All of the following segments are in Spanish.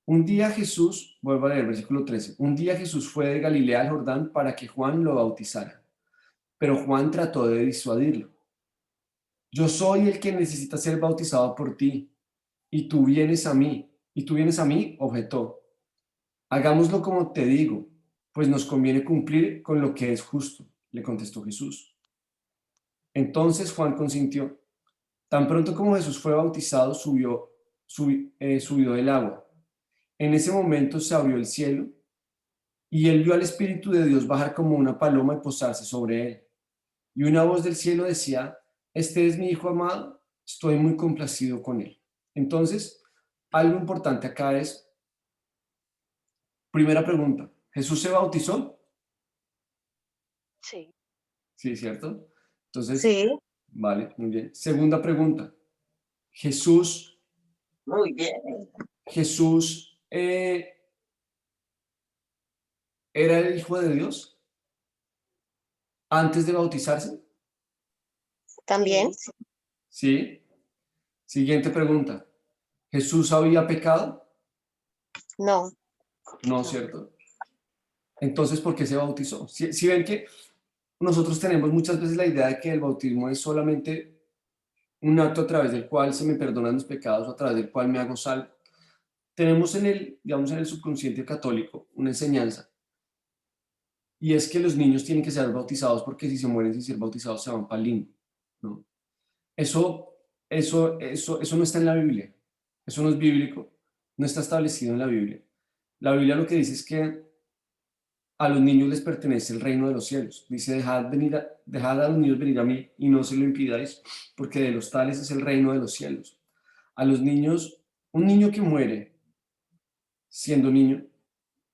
Un día Jesús, vuelvo a leer versículo 13, un día Jesús fue de Galilea al Jordán para que Juan lo bautizara, pero Juan trató de disuadirlo. Yo soy el que necesita ser bautizado por ti, y tú vienes a mí. ¿Y tú vienes a mí? Objetó. Hagámoslo como te digo, pues nos conviene cumplir con lo que es justo, le contestó Jesús. Entonces Juan consintió. Tan pronto como Jesús fue bautizado, subió del agua. En ese momento se abrió el cielo y él vio al Espíritu de Dios bajar como una paloma y posarse sobre él. Y una voz del cielo decía, este es mi Hijo amado, estoy muy complacido con él. Entonces, algo importante acá es, primera pregunta, ¿Jesús se bautizó? Sí, Sí, ¿cierto? Entonces, Sí, vale, muy bien. Segunda pregunta, ¿Jesús, muy bien. Jesús era el Hijo de Dios antes de bautizarse? También, sí, Sí. Siguiente pregunta, ¿Jesús había pecado? no, No, no. ¿cierto? Entonces, ¿por qué se bautizó? Si ven que nosotros tenemos muchas veces la idea de que el bautismo es solamente un acto a través del cual se me perdonan mis pecados o a través del cual me hago salvo. Tenemos en el, digamos, en el subconsciente católico una enseñanza y es que los niños tienen que ser bautizados porque si se mueren sin ser bautizados se van para el limbo, ¿no? Eso no está en la Biblia. Eso no es bíblico, no está establecido en la Biblia. La Biblia lo que dice es que a los niños les pertenece el reino de los cielos. Dice, dejad a los niños venir a mí y no se lo impidáis, porque de los tales es el reino de los cielos. A los niños, un niño que muere siendo niño,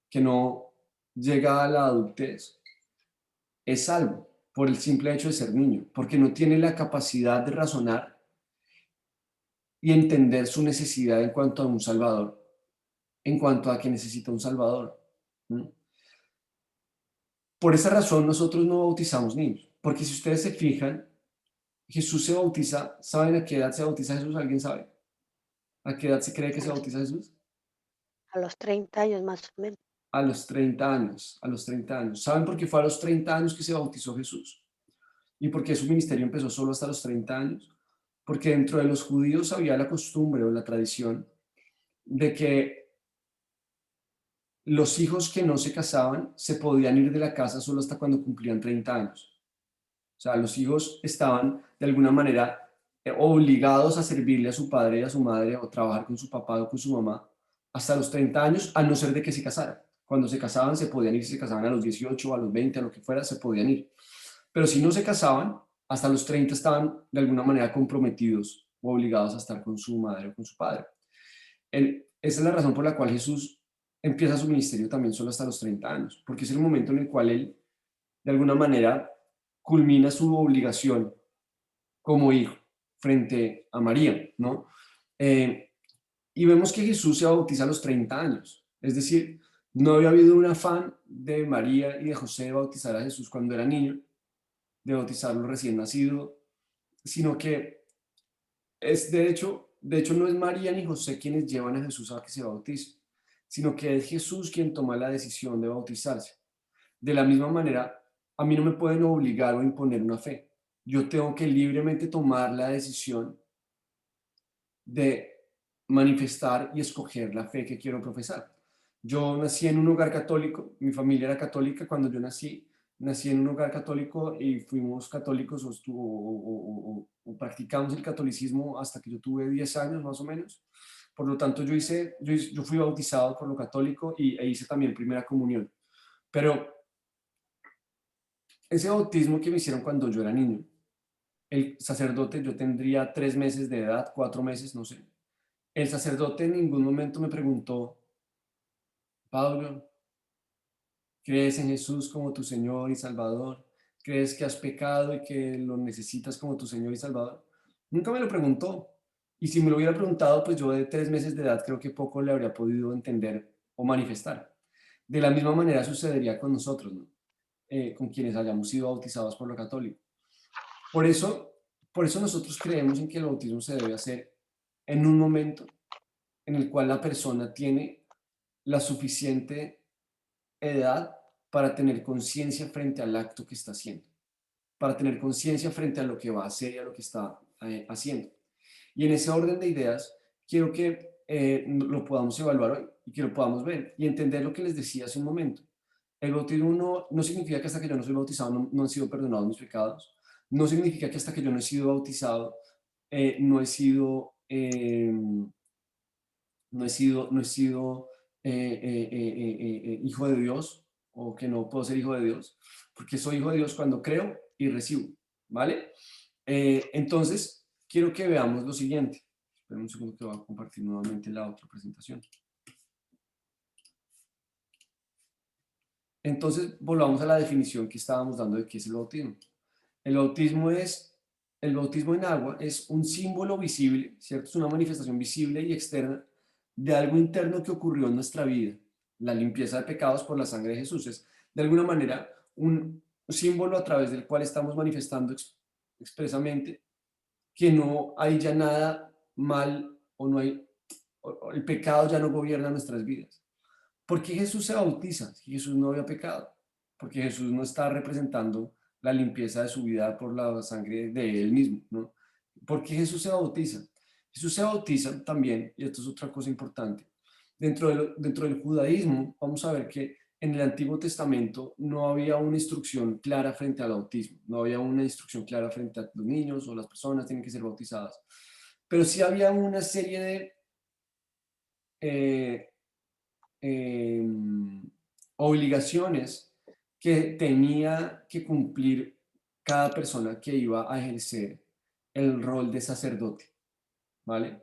que no llega a la adultez, es salvo por el simple hecho de ser niño, porque no tiene la capacidad de razonar y entender su necesidad en cuanto a un salvador, en cuanto a que necesita un salvador. ¿No? Por esa razón nosotros no bautizamos niños, porque si ustedes se fijan, Jesús se bautiza, ¿saben a qué edad se bautiza Jesús? ¿Alguien sabe? ¿A qué edad se cree que A se los, bautiza Jesús? a los 30 años más o menos. A los 30 años, a los 30 años. ¿Saben por qué fue a los 30 años que se bautizó Jesús? ¿Y por qué su ministerio empezó solo hasta los 30 años? Porque dentro de los judíos había la costumbre o la tradición de que los hijos que no se casaban se podían ir de la casa solo hasta cuando cumplían 30 años. O sea, los hijos estaban de alguna manera obligados a servirle a su padre y a su madre o trabajar con su papá o con su mamá hasta los 30 años, a no ser de que se casaran. Cuando se casaban se podían ir, si se casaban a los 18, a los 20, a lo que fuera, se podían ir. Pero si no se casaban, hasta los 30 estaban de alguna manera comprometidos o obligados a estar con su madre o con su padre. Esa es la razón por la cual Jesús empieza su ministerio también solo hasta los 30 años, porque es el momento en el cual él, de alguna manera, culmina su obligación como hijo frente a María, ¿no? Eh, y vemos que Jesús se bautiza a los 30 años, es decir, no había habido un afán de María y de José de bautizar a Jesús cuando era niño, de bautizarlo recién nacido, sino que es de hecho no es María ni José quienes llevan a Jesús a que se bautice, sino que es Jesús quien toma la decisión de bautizarse. De la misma manera, a mí no me pueden obligar o imponer una fe. Yo tengo que libremente tomar la decisión de manifestar y escoger la fe que quiero profesar. Yo nací en un hogar católico, mi familia era católica cuando yo nací en un hogar católico y fuimos católicos o practicamos el catolicismo hasta que yo tuve 10 años más o menos. Por lo tanto, yo fui bautizado por lo católico e hice también primera comunión. Pero ese bautismo que me hicieron cuando yo era niño, el sacerdote, yo tendría 3 meses de edad, 4 meses, no sé. El sacerdote en ningún momento me preguntó, Pablo, ¿crees en Jesús como tu Señor y Salvador? ¿Crees que has pecado y que lo necesitas como tu Señor y Salvador? Nunca me lo preguntó. Y si me lo hubiera preguntado, pues yo de 3 meses de edad creo que poco le habría podido entender o manifestar. De la misma manera sucedería con nosotros, ¿no? Con quienes hayamos sido bautizados por lo católico. Por eso, por eso nosotros creemos en que el bautismo se debe hacer en un momento en el cual la persona tiene la suficiente edad para tener conciencia frente al acto que está haciendo, para tener conciencia frente a lo que va a hacer y a lo que está haciendo. Y en ese orden de ideas, quiero que lo podamos evaluar hoy y que lo podamos ver y entender lo que les decía hace un momento. El bautismo no significa que hasta que yo no soy bautizado no han sido perdonados mis pecados. No significa que hasta que yo no he sido bautizado no he sido, hijo de Dios o que no puedo ser hijo de Dios, porque soy hijo de Dios cuando creo y recibo, ¿vale? Entonces, quiero que veamos lo siguiente. Esperen un segundo que voy a compartir nuevamente la otra presentación. Entonces, volvamos a la definición que estábamos dando de qué es el bautismo. El bautismo en agua es un símbolo visible, ¿cierto? Es una manifestación visible y externa de algo interno que ocurrió en nuestra vida. La limpieza de pecados por la sangre de Jesús es, de alguna manera, un símbolo a través del cual estamos manifestando expresamente que no hay ya nada mal o no hay, o el pecado ya no gobierna nuestras vidas. ¿Por qué Jesús se bautiza? Si Jesús no había pecado. Porque Jesús no está representando la limpieza de su vida por la sangre de él mismo, ¿no? ¿Por qué Jesús se bautiza? Jesús se bautiza también, y esto es otra cosa importante, dentro del judaísmo vamos a ver que en el Antiguo Testamento no había una instrucción clara frente al bautismo, no había una instrucción clara frente a los niños o las personas tienen que ser bautizadas, pero sí había una serie de eh, eh, obligaciones que tenía que cumplir cada persona que iba a ejercer el rol de sacerdote, ¿vale?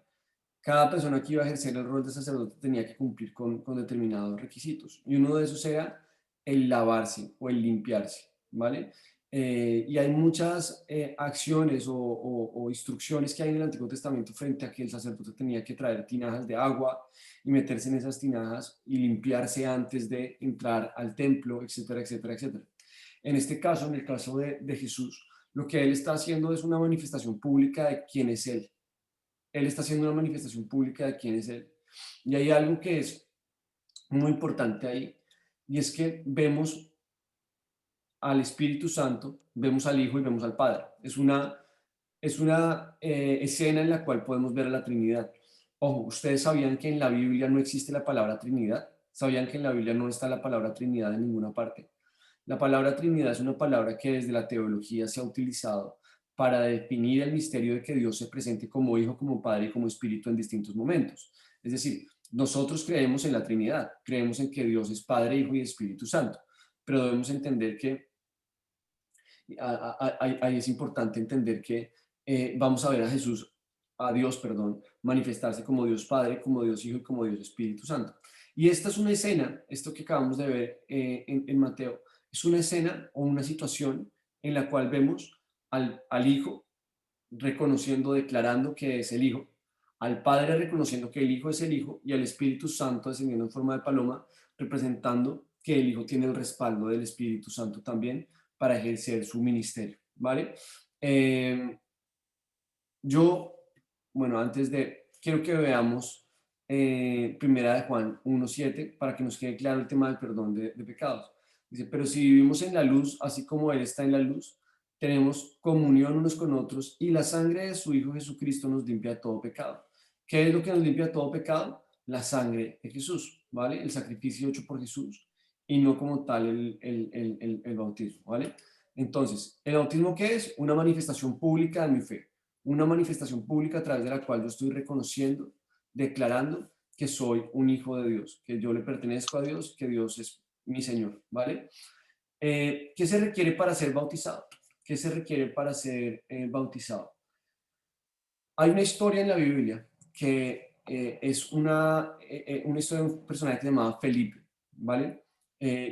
Cada persona que iba a ejercer el rol de sacerdote tenía que cumplir con determinados requisitos y uno de esos era el lavarse o el limpiarse, ¿vale? Y hay muchas acciones o instrucciones que hay en el Antiguo Testamento frente a que el sacerdote tenía que traer tinajas de agua y meterse en esas tinajas y limpiarse antes de entrar al templo, etcétera, etcétera, etcétera. En este caso, en el caso de Jesús, lo que él está haciendo es una manifestación pública de quién es él. Él está haciendo una manifestación pública de quién es él. Y hay algo que es muy importante ahí, y es que vemos al Espíritu Santo, vemos al Hijo y vemos al Padre. Es una escena en la cual podemos ver a la Trinidad. Ojo, ¿ustedes sabían que en la Biblia no existe la palabra Trinidad? ¿Sabían que en la Biblia no está la palabra Trinidad en ninguna parte? La palabra Trinidad es una palabra que desde la teología se ha utilizado para definir el misterio de que Dios se presente como Hijo, como Padre y como Espíritu en distintos momentos. Es decir, nosotros creemos en la Trinidad, creemos en que Dios es Padre, Hijo y Espíritu Santo, pero debemos entender que ahí es importante entender que vamos a ver a Jesús, a Dios, perdón, manifestarse como Dios Padre, como Dios Hijo y como Dios Espíritu Santo. Y esta es una escena, esto que acabamos de ver en Mateo, es una escena o una situación en la cual vemos al Hijo reconociendo, declarando que es el Hijo, al Padre reconociendo que el Hijo es el Hijo y al Espíritu Santo descendiendo en forma de paloma, representando que el Hijo tiene el respaldo del Espíritu Santo también para ejercer su ministerio, ¿vale? Eh, yo, bueno, quiero que veamos Primera de Juan 1:7 para que nos quede claro el tema del perdón de pecados. Dice, pero si vivimos en la luz, así como Él está en la luz, tenemos comunión unos con otros y la sangre de su Hijo Jesucristo nos limpia de todo pecado. ¿Qué es lo que nos limpia de todo pecado? La sangre de Jesús, ¿vale? El sacrificio hecho por Jesús y no como tal el bautismo, ¿vale? Entonces, ¿el bautismo qué es? Una manifestación pública de mi fe, una manifestación pública a través de la cual yo estoy reconociendo, declarando que soy un hijo de Dios, que yo le pertenezco a Dios, que Dios es mi Señor, ¿vale? ¿Qué se requiere para ser bautizado? ¿Qué se requiere para ser bautizado? Hay una historia en la Biblia que es una historia de un personaje que se llamaba Felipe, ¿vale?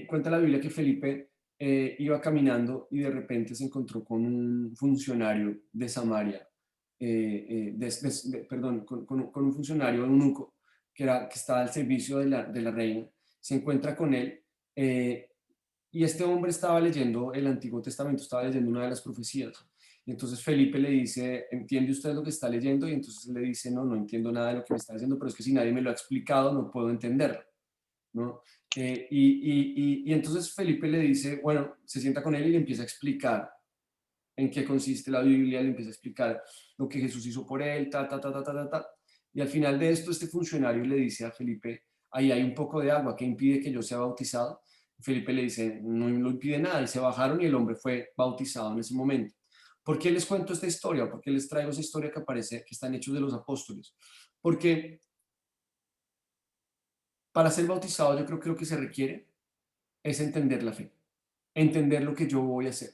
Cuenta la Biblia que Felipe iba caminando y de repente se encontró con un funcionario de Samaria, perdón, con un funcionario eunuco que estaba al servicio de la reina, se encuentra con él y este hombre estaba leyendo el Antiguo Testamento, estaba leyendo una de las profecías. Y entonces Felipe le dice, ¿entiende usted lo que está leyendo? Y entonces él le dice, no entiendo nada de lo que me está diciendo, pero es que si nadie me lo ha explicado, no puedo entenderlo. ¿no? Y entonces Felipe le dice, bueno, se sienta con él y le empieza a explicar en qué consiste la Biblia, le empieza a explicar lo que Jesús hizo por él, ta, ta, ta, ta, ta, ta, ta. Y al final de esto, este funcionario le dice a Felipe, ahí hay un poco de agua, ¿qué impide que yo sea bautizado? Felipe le dice, no lo impide nada, y se bajaron y el hombre fue bautizado en ese momento. ¿Por qué les cuento esta historia? ¿Por qué les traigo esa historia que aparece, que está en Hechos de los Apóstoles? Porque para ser bautizado yo creo que lo que se requiere es entender la fe, entender lo que yo voy a hacer.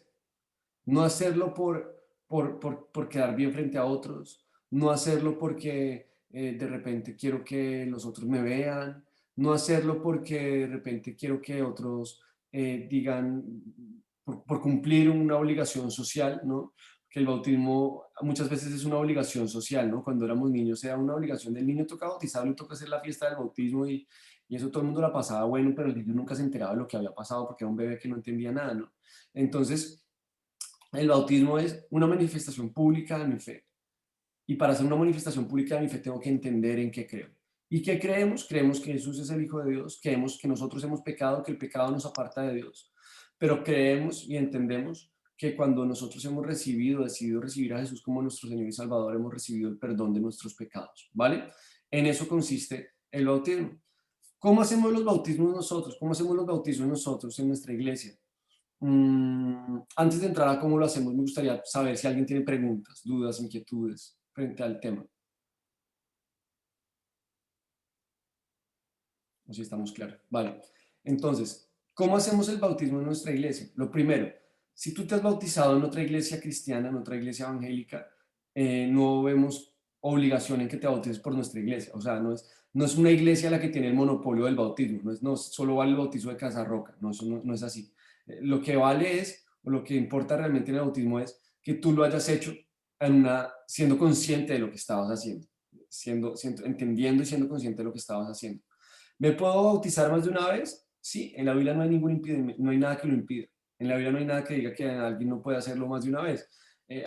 No hacerlo por quedar bien frente a otros, no hacerlo porque de repente quiero que los otros me vean, no hacerlo porque de repente quiero que otros digan, por cumplir una obligación social, ¿no? Que el bautismo muchas veces es una obligación social, ¿no? Cuando éramos niños era una obligación del niño, toca bautizarlo y toca hacer la fiesta del bautismo y eso todo el mundo la pasaba bueno, pero el niño nunca se enteraba de lo que había pasado porque era un bebé que no entendía nada, ¿no? Entonces, el bautismo es una manifestación pública de mi fe. Y para hacer una manifestación pública de mi fe tengo que entender en qué creo. ¿Y qué creemos? Creemos que Jesús es el Hijo de Dios, creemos que nosotros hemos pecado, que el pecado nos aparta de Dios. Pero creemos y entendemos que cuando nosotros hemos decidido recibir a Jesús como nuestro Señor y Salvador, hemos recibido el perdón de nuestros pecados, ¿vale? En eso consiste el bautismo. ¿Cómo hacemos los bautismos nosotros? ¿Cómo hacemos los bautismos nosotros en nuestra iglesia? Antes de entrar a cómo lo hacemos, me gustaría saber si alguien tiene preguntas, dudas, inquietudes frente al tema. O si estamos claros. Vale. Entonces, ¿cómo hacemos el bautismo en nuestra iglesia? Lo primero, si tú te has bautizado en otra iglesia cristiana, en otra iglesia evangélica, no vemos obligación en que te bautices por nuestra iglesia. O sea, no es una iglesia la que tiene el monopolio del bautismo. No solo vale el bautizo de Casa Roca. No, eso no es así. Lo que vale es, o lo que importa realmente en el bautismo es que tú lo hayas hecho siendo consciente de lo que estabas haciendo, entendiendo y siendo consciente de lo que estabas haciendo. ¿Me puedo bautizar más de una vez? Sí, en la Biblia no hay ningún impedimento, no hay nada que lo impida. En la Biblia no hay nada que diga que alguien no puede hacerlo más de una vez.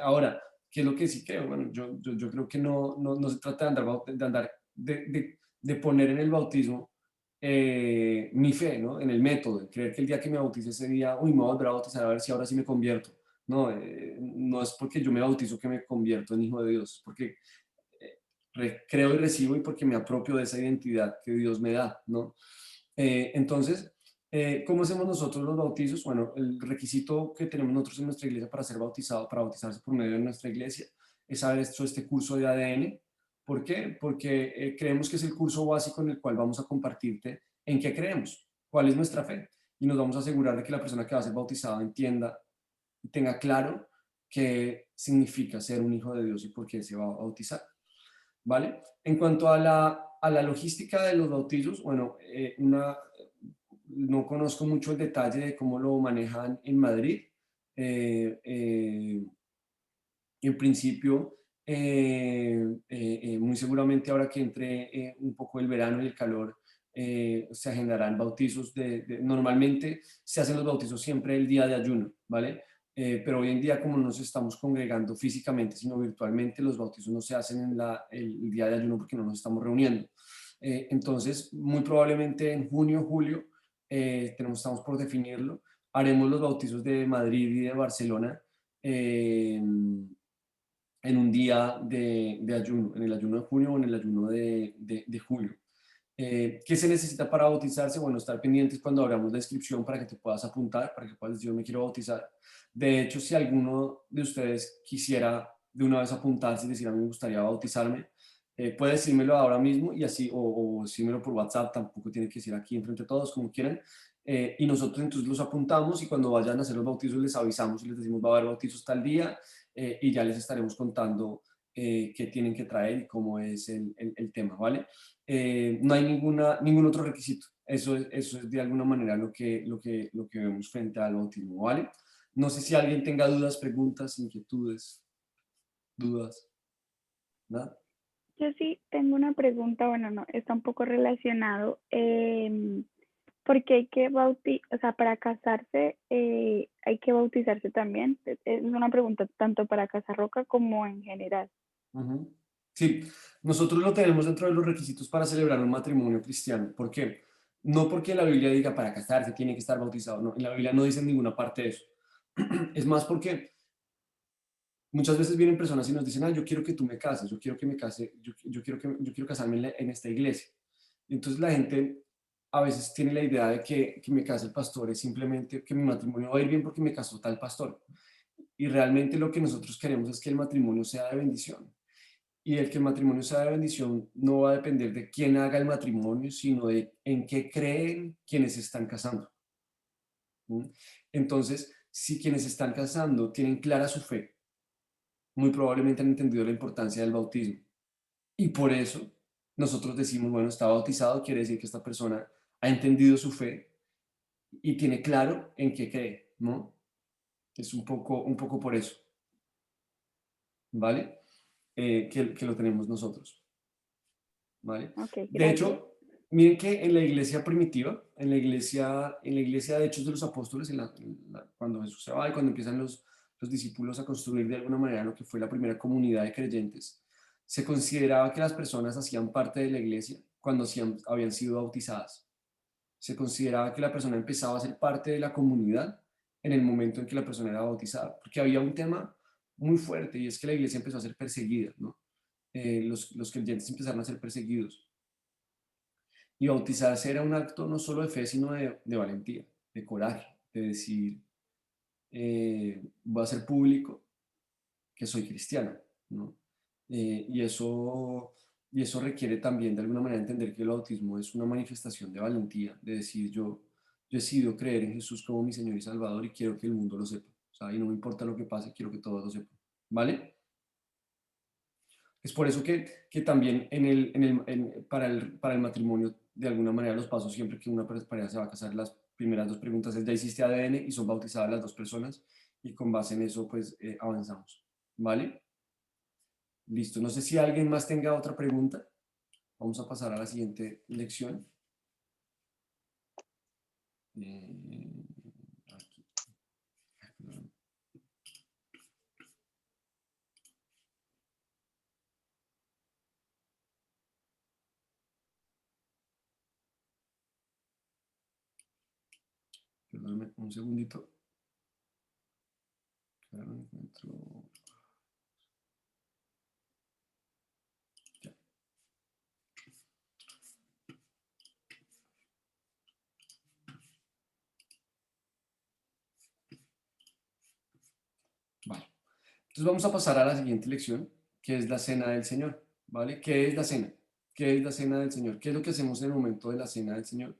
Ahora, ¿qué es lo que sí creo? Bueno, yo creo que no se trata de poner en el bautismo mi fe, ¿no? En el método, de creer que el día que me bautice ese día, uy, me voy a volver a bautizar a ver si ahora sí me convierto. No, no es porque yo me bautizo que me convierto en hijo de Dios, porque creo y recibo y porque me apropio de esa identidad que Dios me da, ¿no? Entonces, ¿cómo hacemos nosotros los bautizos? Bueno, el requisito que tenemos nosotros en nuestra iglesia para ser bautizado, para bautizarse por medio de nuestra iglesia, es haber hecho este curso de ADN. ¿Por qué? Porque creemos que es el curso básico en el cual vamos a compartirte en qué creemos, cuál es nuestra fe, y nos vamos a asegurar de que la persona que va a ser bautizada entienda y tenga claro qué significa ser un hijo de Dios y por qué se va a bautizar. ¿Vale? En cuanto a la logística de los bautizos, bueno, no conozco mucho el detalle de cómo lo manejan en Madrid. En principio, muy seguramente ahora que entre un poco el verano y el calor, se agendarán bautizos. Normalmente se hacen los bautizos siempre el día de ayuno, ¿vale? Pero hoy en día, como no nos estamos congregando físicamente, sino virtualmente, los bautizos no se hacen en el día de ayuno porque no nos estamos reuniendo. Entonces, muy probablemente en junio, julio, estamos por definirlo, haremos los bautizos de Madrid y de Barcelona en un día de ayuno, en el ayuno de junio o en el ayuno de julio. ¿Qué se necesita para bautizarse? Bueno, estar pendientes cuando abramos la inscripción para que te puedas apuntar, para que puedas decir, yo me quiero bautizar. De hecho, si alguno de ustedes quisiera de una vez apuntarse y decir, a mí me gustaría bautizarme, puede decírmelo ahora mismo y así, o decírmelo por WhatsApp, tampoco tiene que ser aquí enfrente de todos, como quieran. Y nosotros entonces los apuntamos y cuando vayan a hacer los bautizos les avisamos y les decimos, va a haber bautizos tal día, y ya les estaremos contando qué tienen que traer y cómo es el tema, ¿vale? No hay ningún otro requisito. Eso es de alguna manera lo que vemos frente al bautismo, ¿vale? No sé si alguien tenga dudas, preguntas, inquietudes, dudas, ¿nada? Yo sí tengo una pregunta, bueno, no, está un poco relacionado. Porque hay que o sea, para casarse hay que bautizarse también. Es una pregunta tanto para Casa Roca como en general. Sí, nosotros lo tenemos dentro de los requisitos para celebrar un matrimonio cristiano. ¿Por qué? No porque la Biblia diga para casarse tiene que estar bautizado, no, en la Biblia no dice en ninguna parte de eso. Es más porque muchas veces vienen personas y nos dicen, yo quiero que tú me cases, yo quiero que me case, yo quiero casarme en esta iglesia. Y entonces la gente a veces tiene la idea de que me case el pastor es simplemente que mi matrimonio va a ir bien porque me casó tal pastor. Y realmente lo que nosotros queremos es que el matrimonio sea de bendición. Y el que el matrimonio sea de bendición no va a depender de quién haga el matrimonio, sino de en qué creen quienes se están casando. ¿Mm? Entonces, si quienes se están casando tienen clara su fe, muy probablemente han entendido la importancia del bautismo. Y por eso nosotros decimos, bueno, está bautizado, quiere decir que esta persona ha entendido su fe y tiene claro en qué cree, ¿no? Es un poco por eso, ¿vale? Que lo tenemos nosotros, ¿vale? Ok, De gracias. hecho, miren que en la iglesia primitiva, en la iglesia de Hechos de los Apóstoles, cuando Jesús se va y cuando empiezan los discípulos a construir de alguna manera lo que fue la primera comunidad de creyentes, se consideraba que las personas hacían parte de la iglesia cuando habían sido bautizadas. Se consideraba que la persona empezaba a ser parte de la comunidad en el momento en que la persona era bautizada, porque había un tema muy fuerte y es que la iglesia empezó a ser perseguida, ¿no? Los creyentes empezaron a ser perseguidos. Y bautizarse era un acto no solo de fe, sino de valentía, de coraje, de decir, voy a hacer público que soy cristiano, ¿no? Y eso requiere también de alguna manera entender que el bautismo es una manifestación de valentía, de decir yo he decidido creer en Jesús como mi Señor y Salvador y quiero que el mundo lo sepa, o sea, y no me importa lo que pase, quiero que todos lo sepan, ¿vale? Es por eso que también para el matrimonio, de alguna manera, los pasos siempre que una pareja se va a casar, las primeras dos preguntas es, ¿ya hiciste ADN? Y son bautizadas las dos personas, y con base en eso, pues, avanzamos, ¿vale? Listo, no sé si alguien más tenga otra pregunta. Vamos a pasar a la siguiente lección. Aquí. Perdóname un segundito. Ahora no encuentro. Ya. Vale. Entonces vamos a pasar a la siguiente lección, que es la cena del Señor. ¿Vale? ¿Qué es la cena? ¿Qué es la cena del Señor? ¿Qué es lo que hacemos en el momento de la cena del Señor?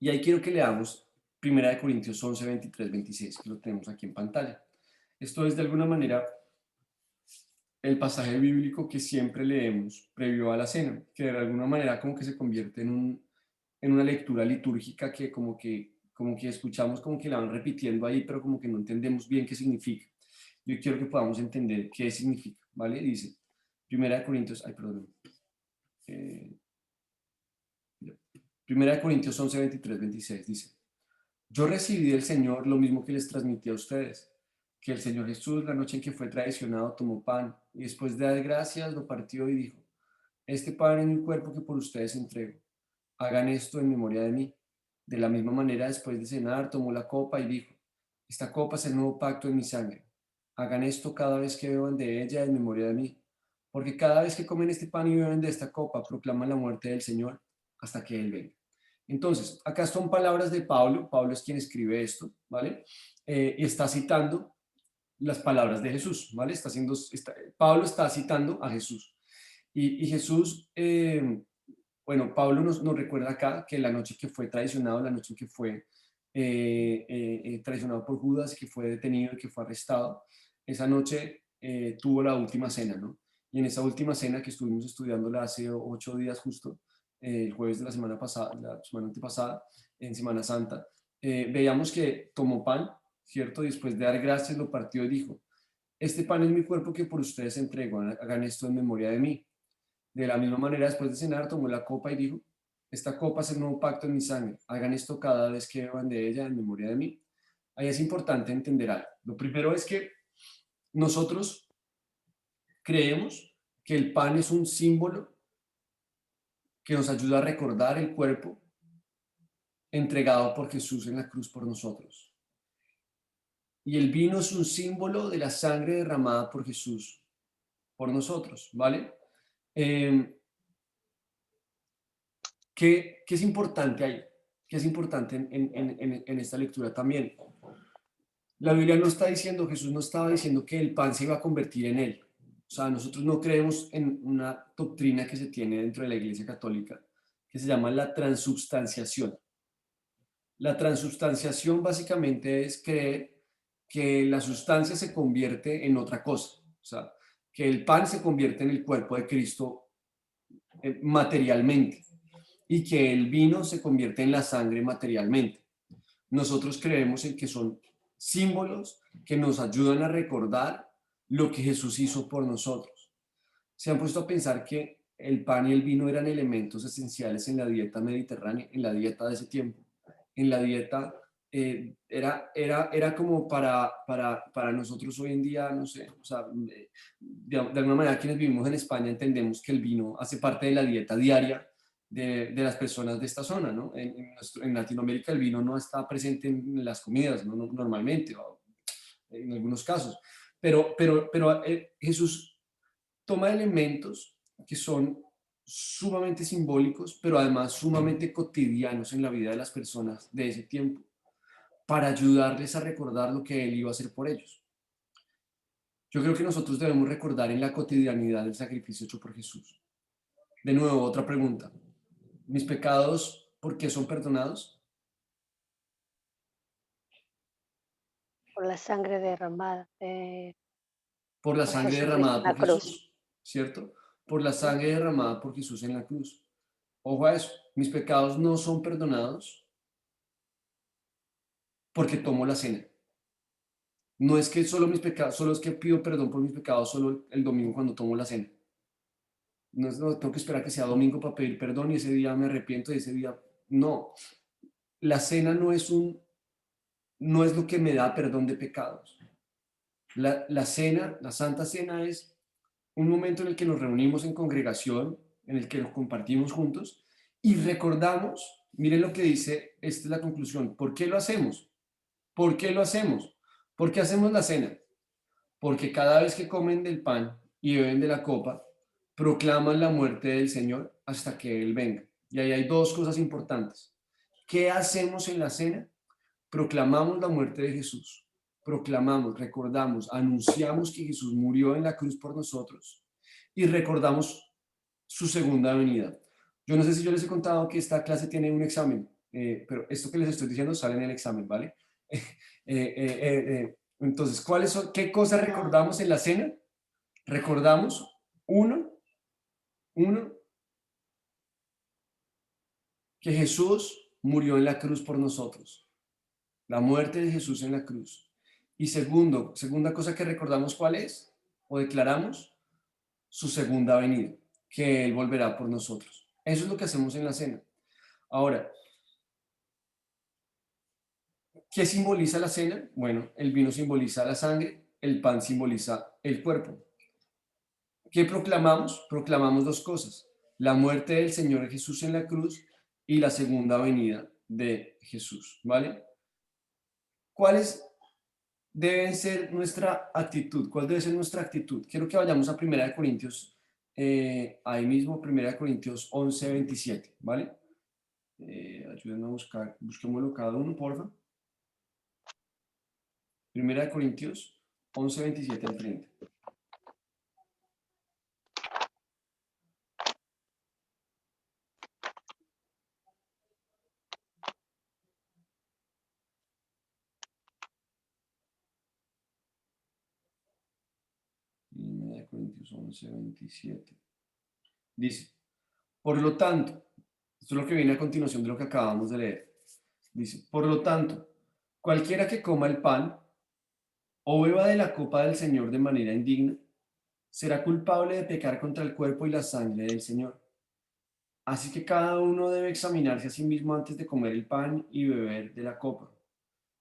Y ahí quiero que leamos 1 Corintios 11, 23, 26, que lo tenemos aquí en pantalla. Esto es de alguna manera el pasaje bíblico que siempre leemos previo a la cena, que de alguna manera como que se convierte en una lectura litúrgica que como que escuchamos como que la van repitiendo ahí, pero como que no entendemos bien qué significa. Yo quiero que podamos entender qué significa, ¿vale? Dice, 1 Corintios, ay, perdón, 1 Corintios 11, 23, 26 dice, yo recibí del Señor lo mismo que les transmití a ustedes, que el Señor Jesús, la noche en que fue traicionado, tomó pan y después de dar gracias lo partió y dijo, este pan es mi cuerpo que por ustedes entrego. Hagan esto en memoria de mí. De la misma manera, después de cenar, tomó la copa y dijo, esta copa es el nuevo pacto en mi sangre. Hagan esto cada vez que beban de ella en memoria de mí. Porque cada vez que comen este pan y beben de esta copa, proclaman la muerte del Señor hasta que Él venga. Entonces, acá son palabras de Pablo. Pablo es quien escribe esto, ¿vale? Y está citando las palabras de Jesús, ¿vale? Pablo está citando a Jesús. Y Jesús, bueno, Pablo nos recuerda acá que la noche que fue traicionado, la noche en que fue traicionado por Judas, que fue detenido y que fue arrestado, esa noche tuvo la última cena, ¿no? Y en esa última cena que estuvimos estudiándola hace 8 días justo, el jueves de la semana pasada, la semana antepasada, en Semana Santa, veíamos que tomó pan, ¿cierto? Y después de dar gracias lo partió y dijo, este pan es mi cuerpo que por ustedes entrego, hagan esto en memoria de mí. De la misma manera, después de cenar, tomó la copa y dijo, esta copa es el nuevo pacto en mi sangre, hagan esto cada vez que beban de ella en memoria de mí. Ahí es importante entender algo. Lo primero es que nosotros creemos que el pan es un símbolo que nos ayuda a recordar el cuerpo entregado por Jesús en la cruz por nosotros. Y el vino es un símbolo de la sangre derramada por Jesús por nosotros, ¿vale? ¿Qué es importante ahí? ¿Qué es importante en esta lectura también? La Biblia no está diciendo, Jesús no estaba diciendo que el pan se iba a convertir en él. O sea, nosotros no creemos en una doctrina que se tiene dentro de la Iglesia Católica que se llama la transubstanciación. La transubstanciación básicamente es creer que la sustancia se convierte en otra cosa. O sea, que el pan se convierte en el cuerpo de Cristo materialmente y que el vino se convierte en la sangre materialmente. Nosotros creemos en que son símbolos que nos ayudan a recordar lo que Jesús hizo por nosotros. Se han puesto a pensar que el pan y el vino eran elementos esenciales en la dieta mediterránea, en la dieta de ese tiempo. En la dieta era como para nosotros hoy en día, no sé, o sea, de alguna manera quienes vivimos en España entendemos que el vino hace parte de la dieta diaria de las personas de esta zona, ¿no? En Latinoamérica el vino no está presente en las comidas, ¿no? Normalmente, o en algunos casos, pero Jesús toma elementos que son sumamente simbólicos, pero además sumamente cotidianos en la vida de las personas de ese tiempo, para ayudarles a recordar lo que Él iba a hacer por ellos. Yo creo que nosotros debemos recordar en la cotidianidad el sacrificio hecho por Jesús. De nuevo, otra pregunta. ¿Mis pecados por qué son perdonados? Por la sangre derramada Por la por sangre Jesucristo derramada en la por cruz. Jesús, ¿cierto? Por la Ujú. sangre derramada por Jesús en la cruz. Ojo a eso, mis pecados no son perdonados porque tomo la cena. No es que solo mis pecados, solo es que pido perdón por mis pecados solo el domingo cuando tomo la cena. No tengo que esperar que sea domingo para pedir perdón y ese día me arrepiento y ese día no. La cena no es lo que me da perdón de pecados. La cena, la Santa Cena es un momento en el que nos reunimos en congregación, en el que nos compartimos juntos y recordamos, miren lo que dice, esta es la conclusión, ¿por qué lo hacemos? ¿Por qué lo hacemos? ¿Por qué hacemos la cena? Porque cada vez que comen del pan y beben de la copa, proclaman la muerte del Señor hasta que Él venga. Y ahí hay dos cosas importantes. ¿Qué hacemos en la cena? Proclamamos la muerte de Jesús. Proclamamos, recordamos, anunciamos que Jesús murió en la cruz por nosotros y recordamos su segunda venida. Yo no sé si yo les he contado que esta clase tiene un examen, pero esto que les estoy diciendo sale en el examen, ¿vale? Entonces, ¿qué cosas recordamos en la cena? Recordamos, uno, que Jesús murió en la cruz por nosotros, la muerte de Jesús en la cruz. Y segunda cosa que recordamos, ¿cuál es? O declaramos su segunda venida, que Él volverá por nosotros. Eso es lo que hacemos en la cena. Ahora, ¿qué simboliza la cena? Bueno, el vino simboliza la sangre, el pan simboliza el cuerpo. ¿Qué proclamamos? Proclamamos dos cosas: la muerte del Señor Jesús en la cruz y la segunda venida de Jesús, ¿vale? ¿Cuáles deben ser nuestra actitud? ¿Cuál debe ser nuestra actitud? Quiero que vayamos a 1 Corintios, ahí mismo, 1 Corintios 11, 27, ¿vale? Ayúdenme a buscar, busquémoslo cada uno, por favor. 1 Corintios 11, 27 al 30. Primera de Corintios 11, 27. Dice, por lo tanto, esto es lo que viene a continuación de lo que acabamos de leer. Dice, por lo tanto, cualquiera que coma el pan o beba de la copa del Señor de manera indigna, será culpable de pecar contra el cuerpo y la sangre del Señor. Así que cada uno debe examinarse a sí mismo antes de comer el pan y beber de la copa,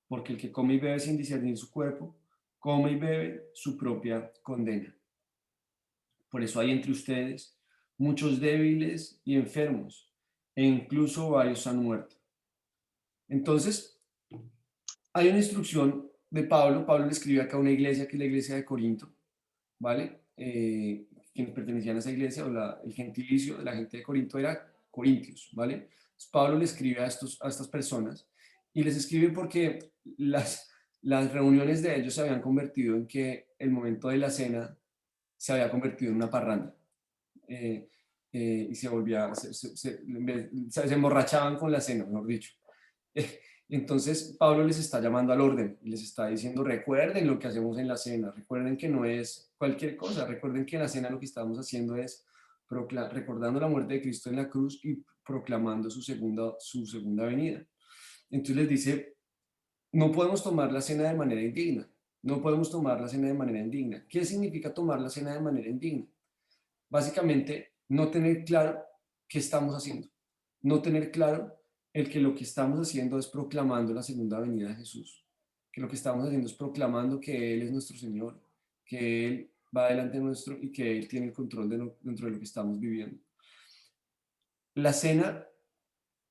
porque el que come y bebe sin discernir su cuerpo, come y bebe su propia condena. Por eso hay entre ustedes muchos débiles y enfermos, e incluso varios han muerto. Entonces, hay una instrucción de Pablo. Pablo le escribe acá a una iglesia que es la iglesia de Corinto, ¿vale? Quienes pertenecían a esa iglesia, el gentilicio de la gente de Corinto era corintios, ¿vale? Entonces, Pablo le escribe a estas personas y les escribe porque las reuniones de ellos se habían convertido en que el momento de la cena se había convertido en una parranda. Y se volvía, se emborrachaban con la cena, mejor dicho. Entonces Pablo les está llamando al orden y les está diciendo, recuerden lo que hacemos en la cena, recuerden que no es cualquier cosa, recuerden que en la cena lo que estamos haciendo es recordando la muerte de Cristo en la cruz y proclamando su segunda venida. Entonces les dice, no podemos tomar la cena de manera indigna, no podemos tomar la cena de manera indigna. ¿Qué significa tomar la cena de manera indigna? Básicamente, no tener claro qué estamos haciendo, no tener claro el que lo que estamos haciendo es proclamando la segunda venida de Jesús, que lo que estamos haciendo es proclamando que Él es nuestro Señor, que Él va delante nuestro y que Él tiene el control dentro de lo que estamos viviendo. La cena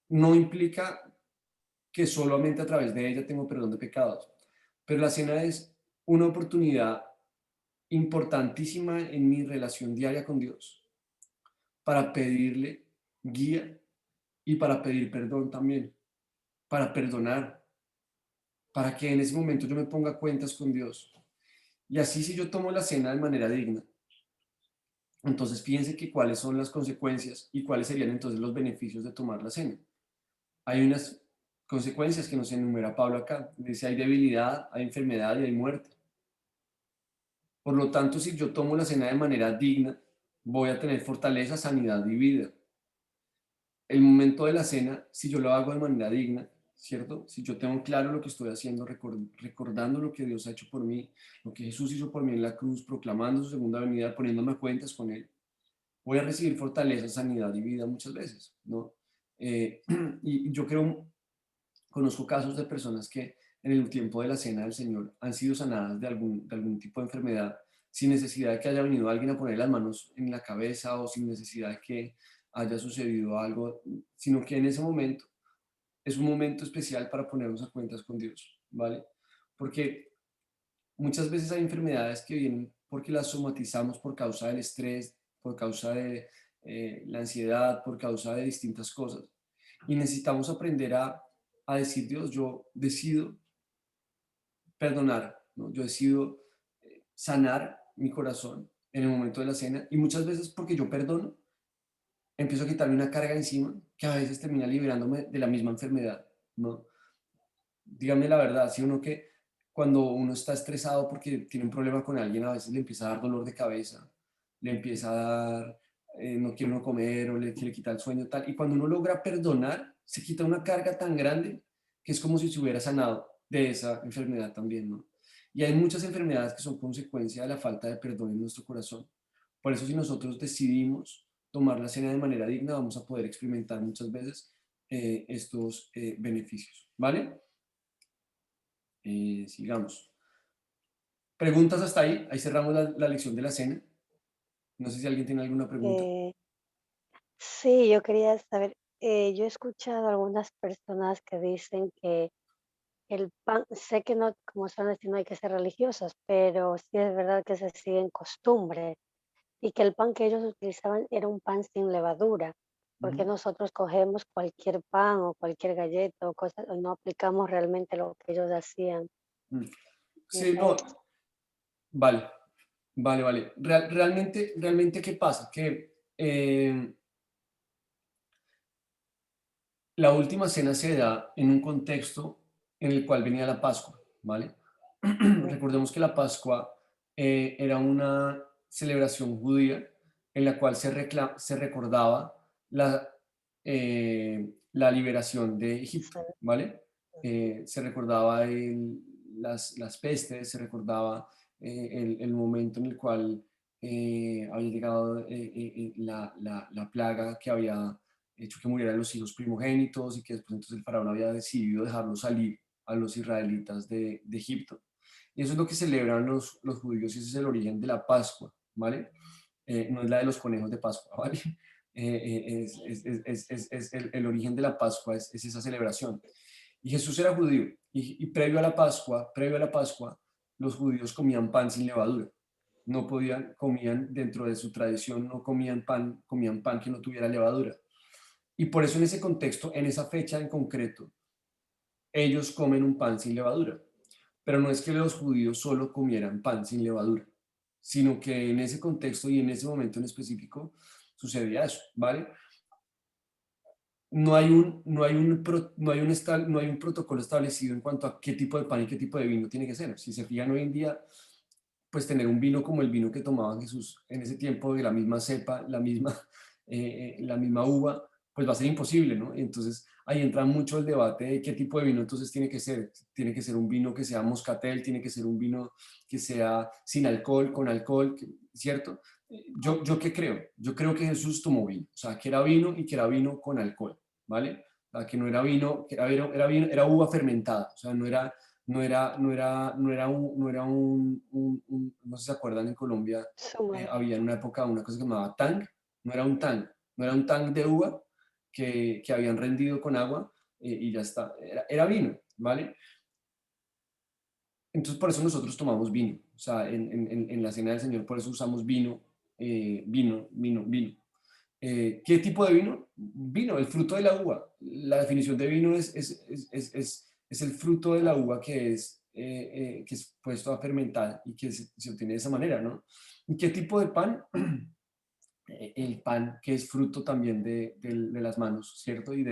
no implica que solamente a través de ella tengo perdón de pecados, pero la cena es una oportunidad importantísima en mi relación diaria con Dios para pedirle guía y para pedir perdón también, para perdonar, para que en ese momento yo me ponga cuentas con Dios. Y así si yo tomo la cena de manera digna, entonces piense que cuáles son las consecuencias y cuáles serían entonces los beneficios de tomar la cena. Hay unas consecuencias que nos enumera Pablo acá. Dice, hay debilidad, hay enfermedad y hay muerte. Por lo tanto, si yo tomo la cena de manera digna, voy a tener fortaleza, sanidad y vida. El momento de la cena, si yo lo hago de manera digna, ¿cierto? Si yo tengo claro lo que estoy haciendo, recordando lo que Dios ha hecho por mí, lo que Jesús hizo por mí en la cruz, proclamando su segunda venida, poniéndome a cuentas con Él, voy a recibir fortaleza, sanidad y vida muchas veces, ¿no? Y yo conozco casos de personas que en el tiempo de la cena del Señor han sido sanadas de algún tipo de enfermedad, sin necesidad de que haya venido alguien a poner las manos en la cabeza o sin necesidad de que haya sucedido algo, sino que en ese momento es un momento especial para ponernos a cuentas con Dios, ¿vale? Porque muchas veces hay enfermedades que vienen porque las somatizamos por causa del estrés, por causa de la ansiedad, por causa de distintas cosas. Y necesitamos aprender a decir, Dios, yo decido perdonar, ¿no? Yo decido sanar mi corazón en el momento de la cena. Y muchas veces porque yo perdono, empiezo a quitarme una carga encima que a veces termina liberándome de la misma enfermedad, ¿no? Dígame la verdad, si uno que cuando uno está estresado porque tiene un problema con alguien, a veces le empieza a dar dolor de cabeza, le empieza a dar, no quiere uno comer o le quita el sueño, tal. Y cuando uno logra perdonar, se quita una carga tan grande que es como si se hubiera sanado de esa enfermedad también, ¿no? Y hay muchas enfermedades que son consecuencia de la falta de perdón en nuestro corazón. Por eso si nosotros decidimos tomar la cena de manera digna, vamos a poder experimentar muchas veces estos beneficios, ¿vale? Sigamos. ¿Preguntas hasta ahí? Ahí cerramos la lección de la cena. No sé si alguien tiene alguna pregunta. Sí, yo quería saber, yo he escuchado a algunas personas que dicen que el pan, sé que no, como están diciendo, hay que ser religiosos, pero sí es verdad que se siguen costumbres y que el pan que ellos utilizaban era un pan sin levadura, porque Ujú. nosotros cogemos cualquier pan o cualquier galleta o cosas, y no aplicamos realmente lo que ellos hacían Mm. en Sí, no, esto. vale, vale. Realmente, ¿qué pasa? Que la última cena se da en un contexto en el cual venía la Pascua, ¿vale? Mm, Recordemos que la Pascua era una celebración judía en la cual se recordaba la liberación de sí, Egipto, ¿vale? Se recordaba las pestes, se recordaba el momento en el cual había llegado la plaga que había hecho que murieran los hijos primogénitos y que después entonces el faraón había decidido dejarlos salir a los israelitas de Egipto. Y eso es lo que celebran los judíos y ese es el origen de la Pascua, ¿vale? no es la de los conejos de Pascua, ¿vale? El origen de la Pascua es esa celebración. Y Jesús era judío, y previo a la Pascua, los judíos comían pan sin levadura. No podían, comían dentro de su tradición, no comían pan que no tuviera levadura. Y por eso en ese contexto, en esa fecha en concreto, ellos comen un pan sin levadura. Pero no es que los judíos solo comieran pan sin levadura, sino que en ese contexto y en ese momento en específico sucedía eso, ¿vale? No hay un protocolo establecido en cuanto a qué tipo de pan y qué tipo de vino tiene que ser. Si se fijan hoy en día, pues tener un vino como el vino que tomaba Jesús en ese tiempo, de la misma cepa, la misma uva, pues va a ser imposible, ¿no? Y entonces ahí entra mucho el debate de qué tipo de vino entonces tiene que ser. Tiene que ser un vino que sea moscatel, tiene que ser un vino que sea sin alcohol, con alcohol, ¿cierto? ¿Yo qué creo? Yo creo que Jesús tomó vino, o sea, que era vino y que era vino con alcohol, ¿vale? O sea, que no era vino, que era vino, era uva fermentada, o sea, no sé si se acuerdan, en Colombia Zumo de había en una época una cosa que se llamaba tang, no era un tang de uva que habían rendido con agua y ya está, era vino, ¿vale? Entonces por eso nosotros tomamos vino, o sea, en la cena del Señor, por eso usamos vino, vino. ¿Qué tipo de vino? Vino, el fruto de la uva. La definición de vino es el fruto de la uva que es puesto a fermentar y que se obtiene de esa manera, ¿no? ¿Y qué tipo de pan? El pan que es fruto también de las manos, ¿cierto? Y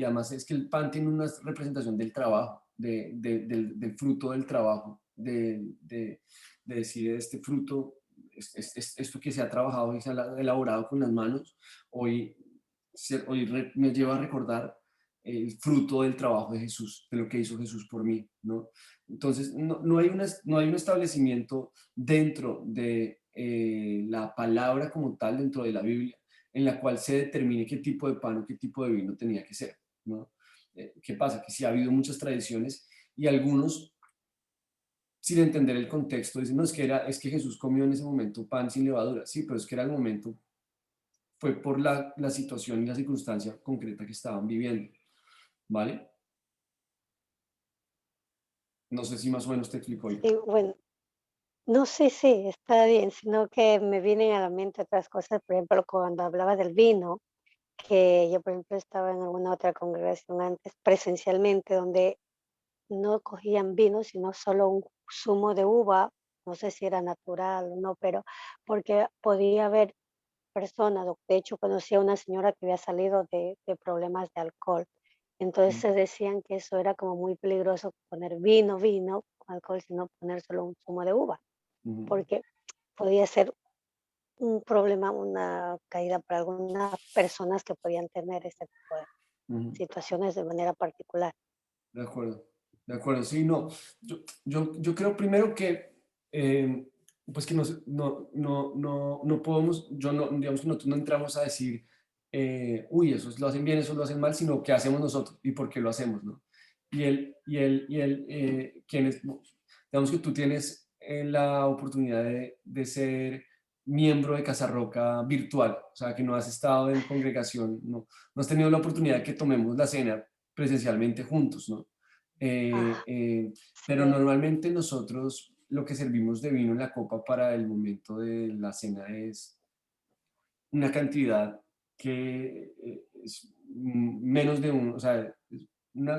además es que el pan tiene una representación del trabajo, del fruto del trabajo, de decir este fruto, esto que se ha trabajado y se ha elaborado con las manos, hoy me lleva a recordar el fruto del trabajo de Jesús, de lo que hizo Jesús por mí, ¿no? Entonces, no hay un establecimiento dentro de la palabra como tal, dentro de la Biblia, en la cual se determine qué tipo de pan o qué tipo de vino tenía que ser, ¿no? ¿Qué pasa? Que sí ha habido muchas tradiciones y algunos, sin entender el contexto, dicen, no, es que Jesús comió en ese momento pan sin levadura. Sí, pero es que era el momento, fue por la situación y la circunstancia concreta que estaban viviendo, ¿vale? No sé si más o menos te explico yo. sí, bueno, no sé si está bien, sino que me vienen a la mente otras cosas, por ejemplo, cuando hablaba del vino, que yo, por ejemplo, estaba en alguna otra congregación antes presencialmente, donde no cogían vino, sino solo un zumo de uva, no sé si era natural o no, pero porque podía haber personas, de hecho conocí a una señora que había salido de problemas de alcohol. Entonces Mm, se decían que eso era como muy peligroso poner vino con alcohol, sino poner solo un zumo de uva, ujú, porque podía ser un problema, una caída para algunas personas que podían tener este tipo de ujú. situaciones de manera particular. De acuerdo, sí, no. Yo creo primero que, pues que no podemos, digamos que nosotros no entramos a decir, uy, esos lo hacen bien, esos lo hacen mal, sino qué hacemos nosotros y por qué lo hacemos, ¿no? Quienes, digamos que tú tienes la oportunidad de ser miembro de Casarroca virtual, o sea, que no has estado en congregación, no has tenido la oportunidad de que tomemos la cena presencialmente juntos, ¿no? Ah, Pero sí, normalmente nosotros lo que servimos de vino en la copa para el momento de la cena es una cantidad que es menos de un, o sea,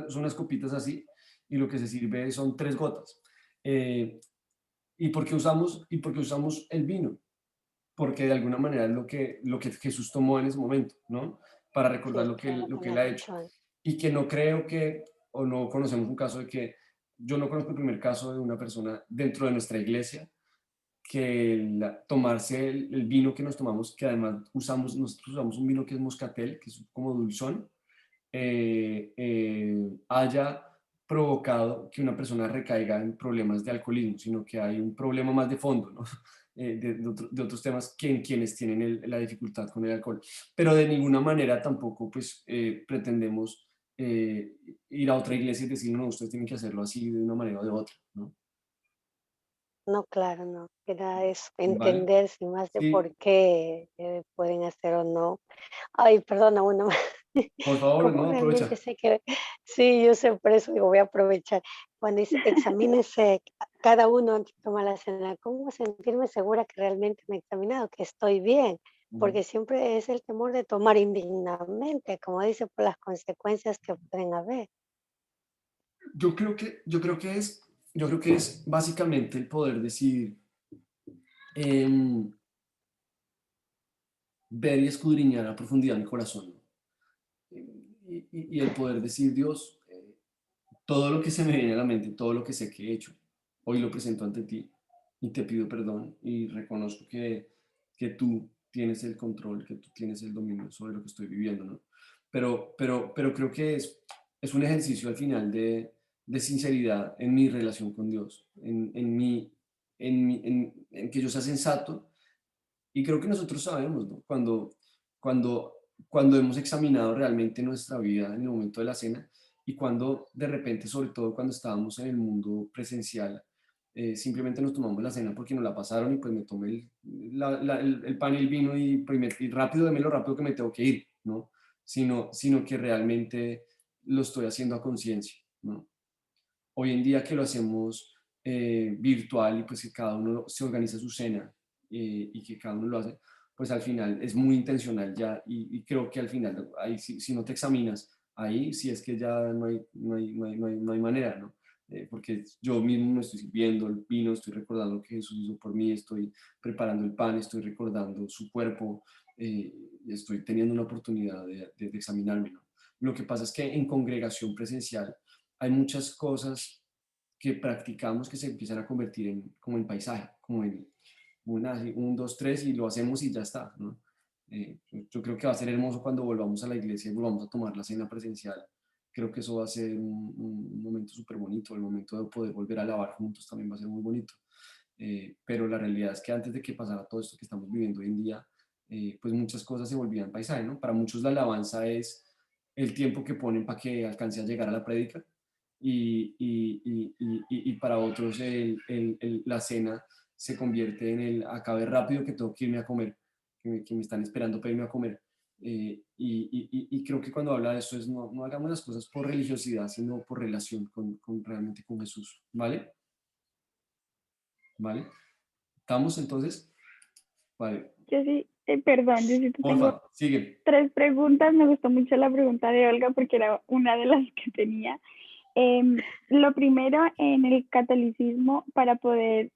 son unas copitas así y lo que se sirve son 3 gotas. ¿Y por qué usamos el vino? Porque de alguna manera es lo que Jesús tomó en ese momento, ¿no? Para recordar sí, claro, lo que que me él has ha hecho. dicho antes. Y que no creo que, o no conocemos un caso de que, yo no conozco el primer caso de una persona dentro de nuestra iglesia que tomarse el vino que nos tomamos, que además nosotros usamos un vino que es moscatel, que es como dulzón, haya provocado que una persona recaiga en problemas de alcoholismo, sino que hay un problema más de fondo, ¿no? De otros temas que en quienes tienen la dificultad con el alcohol. Pero de ninguna manera tampoco pues pretendemos ir a otra iglesia y decir, no, ustedes tienen que hacerlo así de una manera o de otra, ¿no? No, claro, no. Era eso, ¿vale? entender sin más de Sí, por qué pueden hacer o no. Ay, perdona, uno más. por favor, Como no, realmente aprovecha. sé que sí, yo sé, por eso digo, voy a aprovechar. Cuando dice, examínese cada uno antes de tomar la cena, ¿cómo sentirme segura que realmente me he examinado, que estoy bien? Ujú. Porque siempre es el temor de tomar indignamente, como dice, por las consecuencias que pueden haber. Yo creo que es básicamente el poder decir, em, ver y escudriñar a profundidad mi corazón, ¿no? Y el poder decir, Dios, todo lo que se me viene a la mente, todo lo que sé que he hecho, hoy lo presento ante ti y te pido perdón y reconozco que tú tienes el control, que tú tienes el dominio sobre lo que estoy viviendo, ¿no? Pero creo que es un ejercicio al final de sinceridad en mi relación con Dios, en que yo sea sensato y creo que nosotros sabemos, ¿no? Cuando, cuando hemos examinado realmente nuestra vida en el momento de la cena y cuando de repente, sobre todo cuando estábamos en el mundo presencial, simplemente nos tomamos la cena porque nos la pasaron y pues me tomé el pan y el vino y rápido, deme lo rápido que me tengo que ir, ¿no? Sino que realmente lo estoy haciendo a conciencia, ¿no? Hoy en día que lo hacemos virtual y pues que cada uno se organiza su cena y que cada uno lo hace, pues al final es muy intencional ya y creo que al final, ahí, si no te examinas, ahí sí es que ya no hay manera, ¿no? Porque yo mismo me estoy sirviendo el vino, estoy recordando lo que Jesús hizo por mí, estoy preparando el pan, estoy recordando su cuerpo, estoy teniendo una oportunidad de examinarme, ¿no? Lo que pasa es que en congregación presencial hay muchas cosas que practicamos que se empiezan a convertir como en paisaje, como en un, dos, tres y lo hacemos y ya está, ¿no? Yo creo que va a ser hermoso cuando volvamos a la iglesia y volvamos a tomar la cena presencial. Creo que eso va a ser un momento súper bonito, el momento de poder volver a alabar juntos también va a ser muy bonito. Pero la realidad es que antes de que pasara todo esto que estamos viviendo hoy en día, pues muchas cosas se volvían paisaje, ¿no? Para muchos la alabanza es el tiempo que ponen para que alcance a llegar a la prédica y para otros la cena se convierte en el acabe rápido que tengo que irme a comer, que me están esperando para irme a comer. Y creo que cuando habla de eso es no hagamos las cosas por religiosidad, sino por relación realmente con Jesús, ¿vale? ¿Vale? ¿Estamos entonces? Vale, Yo sí, perdón, yo sí te tengo porfa, sigue. 3 preguntas. Me gustó mucho la pregunta de Olga porque era una de las que tenía. Lo primero, en el catolicismo, para poder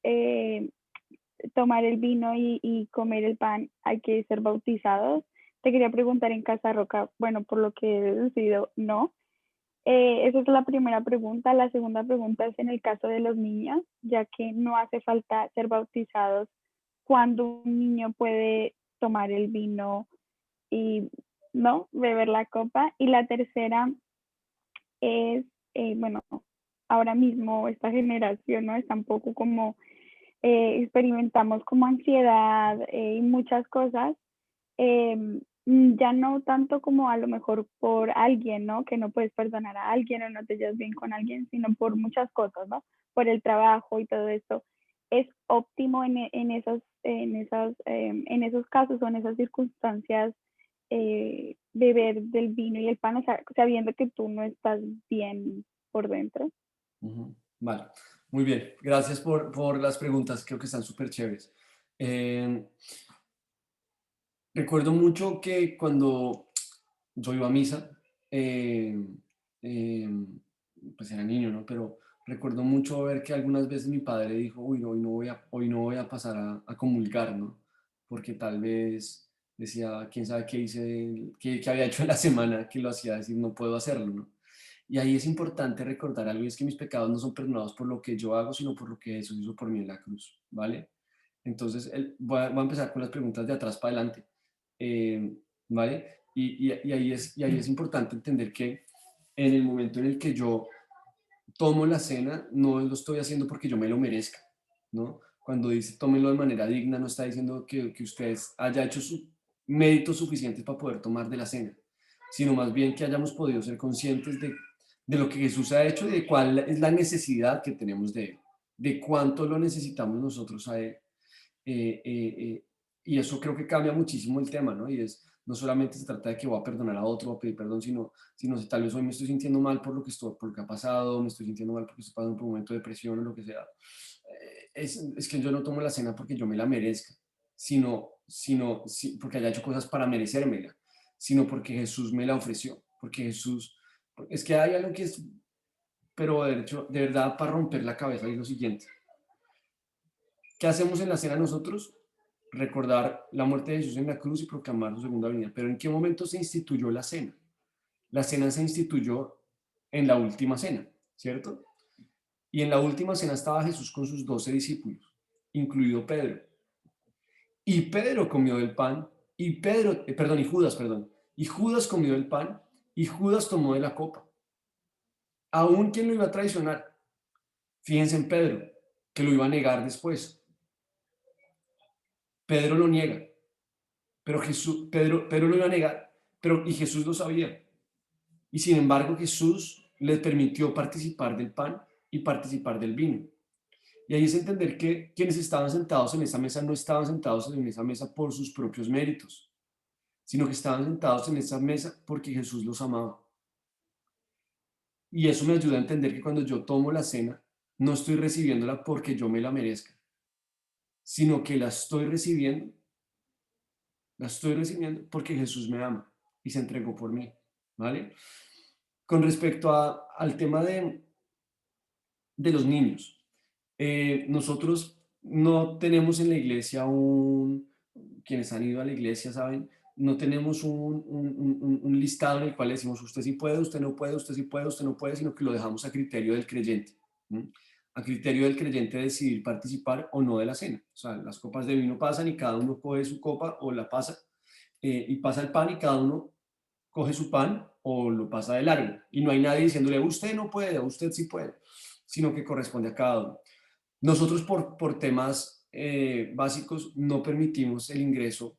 tomar el vino y comer el pan, hay que ser bautizados. Te quería preguntar en Casa Roca, bueno, por lo que he deducido, no. Esa es la primera pregunta. La segunda pregunta es en el caso de los niños, ya que no hace falta ser bautizados cuando un niño puede tomar el vino y no beber la copa. Y la tercera es, bueno, ahora mismo esta generación no está un poco como experimentamos como ansiedad y muchas cosas, ya no tanto como a lo mejor por alguien, ¿no? Que no puedes perdonar a alguien o no te llevas bien con alguien, sino por muchas cosas, ¿no? Por el trabajo y todo esto. Es óptimo en esos casos o en esas circunstancias beber del vino y el pan, o sea, sabiendo que tú no estás bien por dentro. Ujú. Vale, muy bien. Gracias por las preguntas, creo que están súper chéveres. Eh, Recuerdo mucho que cuando yo iba a misa, eh, eh, pues era niño, ¿no? Pero recuerdo mucho ver que algunas veces mi padre dijo, uy, hoy no voy a pasar a comulgar, ¿no? Porque tal vez decía, quién sabe qué hice, qué había hecho en la semana que lo hacía decir, no puedo hacerlo, ¿no? Y ahí es importante recordar algo, y es que mis pecados no son perdonados por lo que yo hago, sino por lo que Jesús hizo por mí en la cruz, ¿vale? Entonces, voy a empezar con las preguntas de atrás para adelante. eh, ¿Vale? Y ahí es importante entender que en el momento en el que yo tomo la cena, no lo estoy haciendo porque yo me lo merezca, ¿no? Cuando dice tómenlo de manera digna, no está diciendo que ustedes haya hecho su méritos suficientes para poder tomar de la cena, sino más bien que hayamos podido ser conscientes de lo que Jesús ha hecho y de cuál es la necesidad que tenemos de Él. de cuánto lo necesitamos nosotros a Él. Y eso creo que cambia muchísimo el tema, ¿no? Y es, no solamente se trata de que voy a perdonar a otro o a pedir perdón, sino si tal vez hoy me estoy sintiendo mal por lo que ha pasado, me estoy sintiendo mal porque estoy pasando por un momento de depresión o lo que sea. Es que yo no tomo la cena porque yo me la merezca, porque haya hecho cosas para merecérmela, sino porque Jesús me la ofreció, porque Jesús, es que hay algo que es, pero de hecho, de verdad, para romper la cabeza es lo siguiente. ¿Qué hacemos en la cena nosotros? Recordar la muerte de Jesús en la cruz y proclamar su segunda venida. Pero ¿en qué momento se instituyó la cena? La cena se instituyó en la última cena, ¿cierto? Y en la última cena estaba Jesús con sus 12 discípulos, incluido Pedro. Y Pedro comió del pan, y Judas, y Judas comió del pan, y Judas tomó de la copa. Aún quien lo iba a traicionar, fíjense en Pedro, que lo iba a negar después. Pedro lo niega, pero Pedro lo iba a negar, y Jesús lo sabía. Y sin embargo, Jesús les permitió participar del pan y participar del vino. Y ahí es entender que quienes estaban sentados en esa mesa no estaban sentados en esa mesa por sus propios méritos, sino que estaban sentados en esa mesa porque Jesús los amaba. Y eso me ayuda a entender que cuando yo tomo la cena, no estoy recibiéndola porque yo me la merezca, sino que la estoy recibiendo porque Jesús me ama y se entregó por mí, ¿vale? Con respecto al tema de los niños, nosotros no tenemos en la iglesia quienes han ido a la iglesia saben, no tenemos un listado en el cual decimos usted sí puede, usted no puede, usted sí puede, usted no puede, sino que lo dejamos a criterio del creyente, ¿sí? A criterio del creyente decidir participar o no de la cena. O sea, las copas de vino pasan y cada uno coge su copa o la pasa, y pasa el pan y cada uno coge su pan o lo pasa de largo. Y no hay nadie diciéndole usted no puede, usted sí puede, sino que corresponde a cada uno. Nosotros por temas básicos no permitimos el ingreso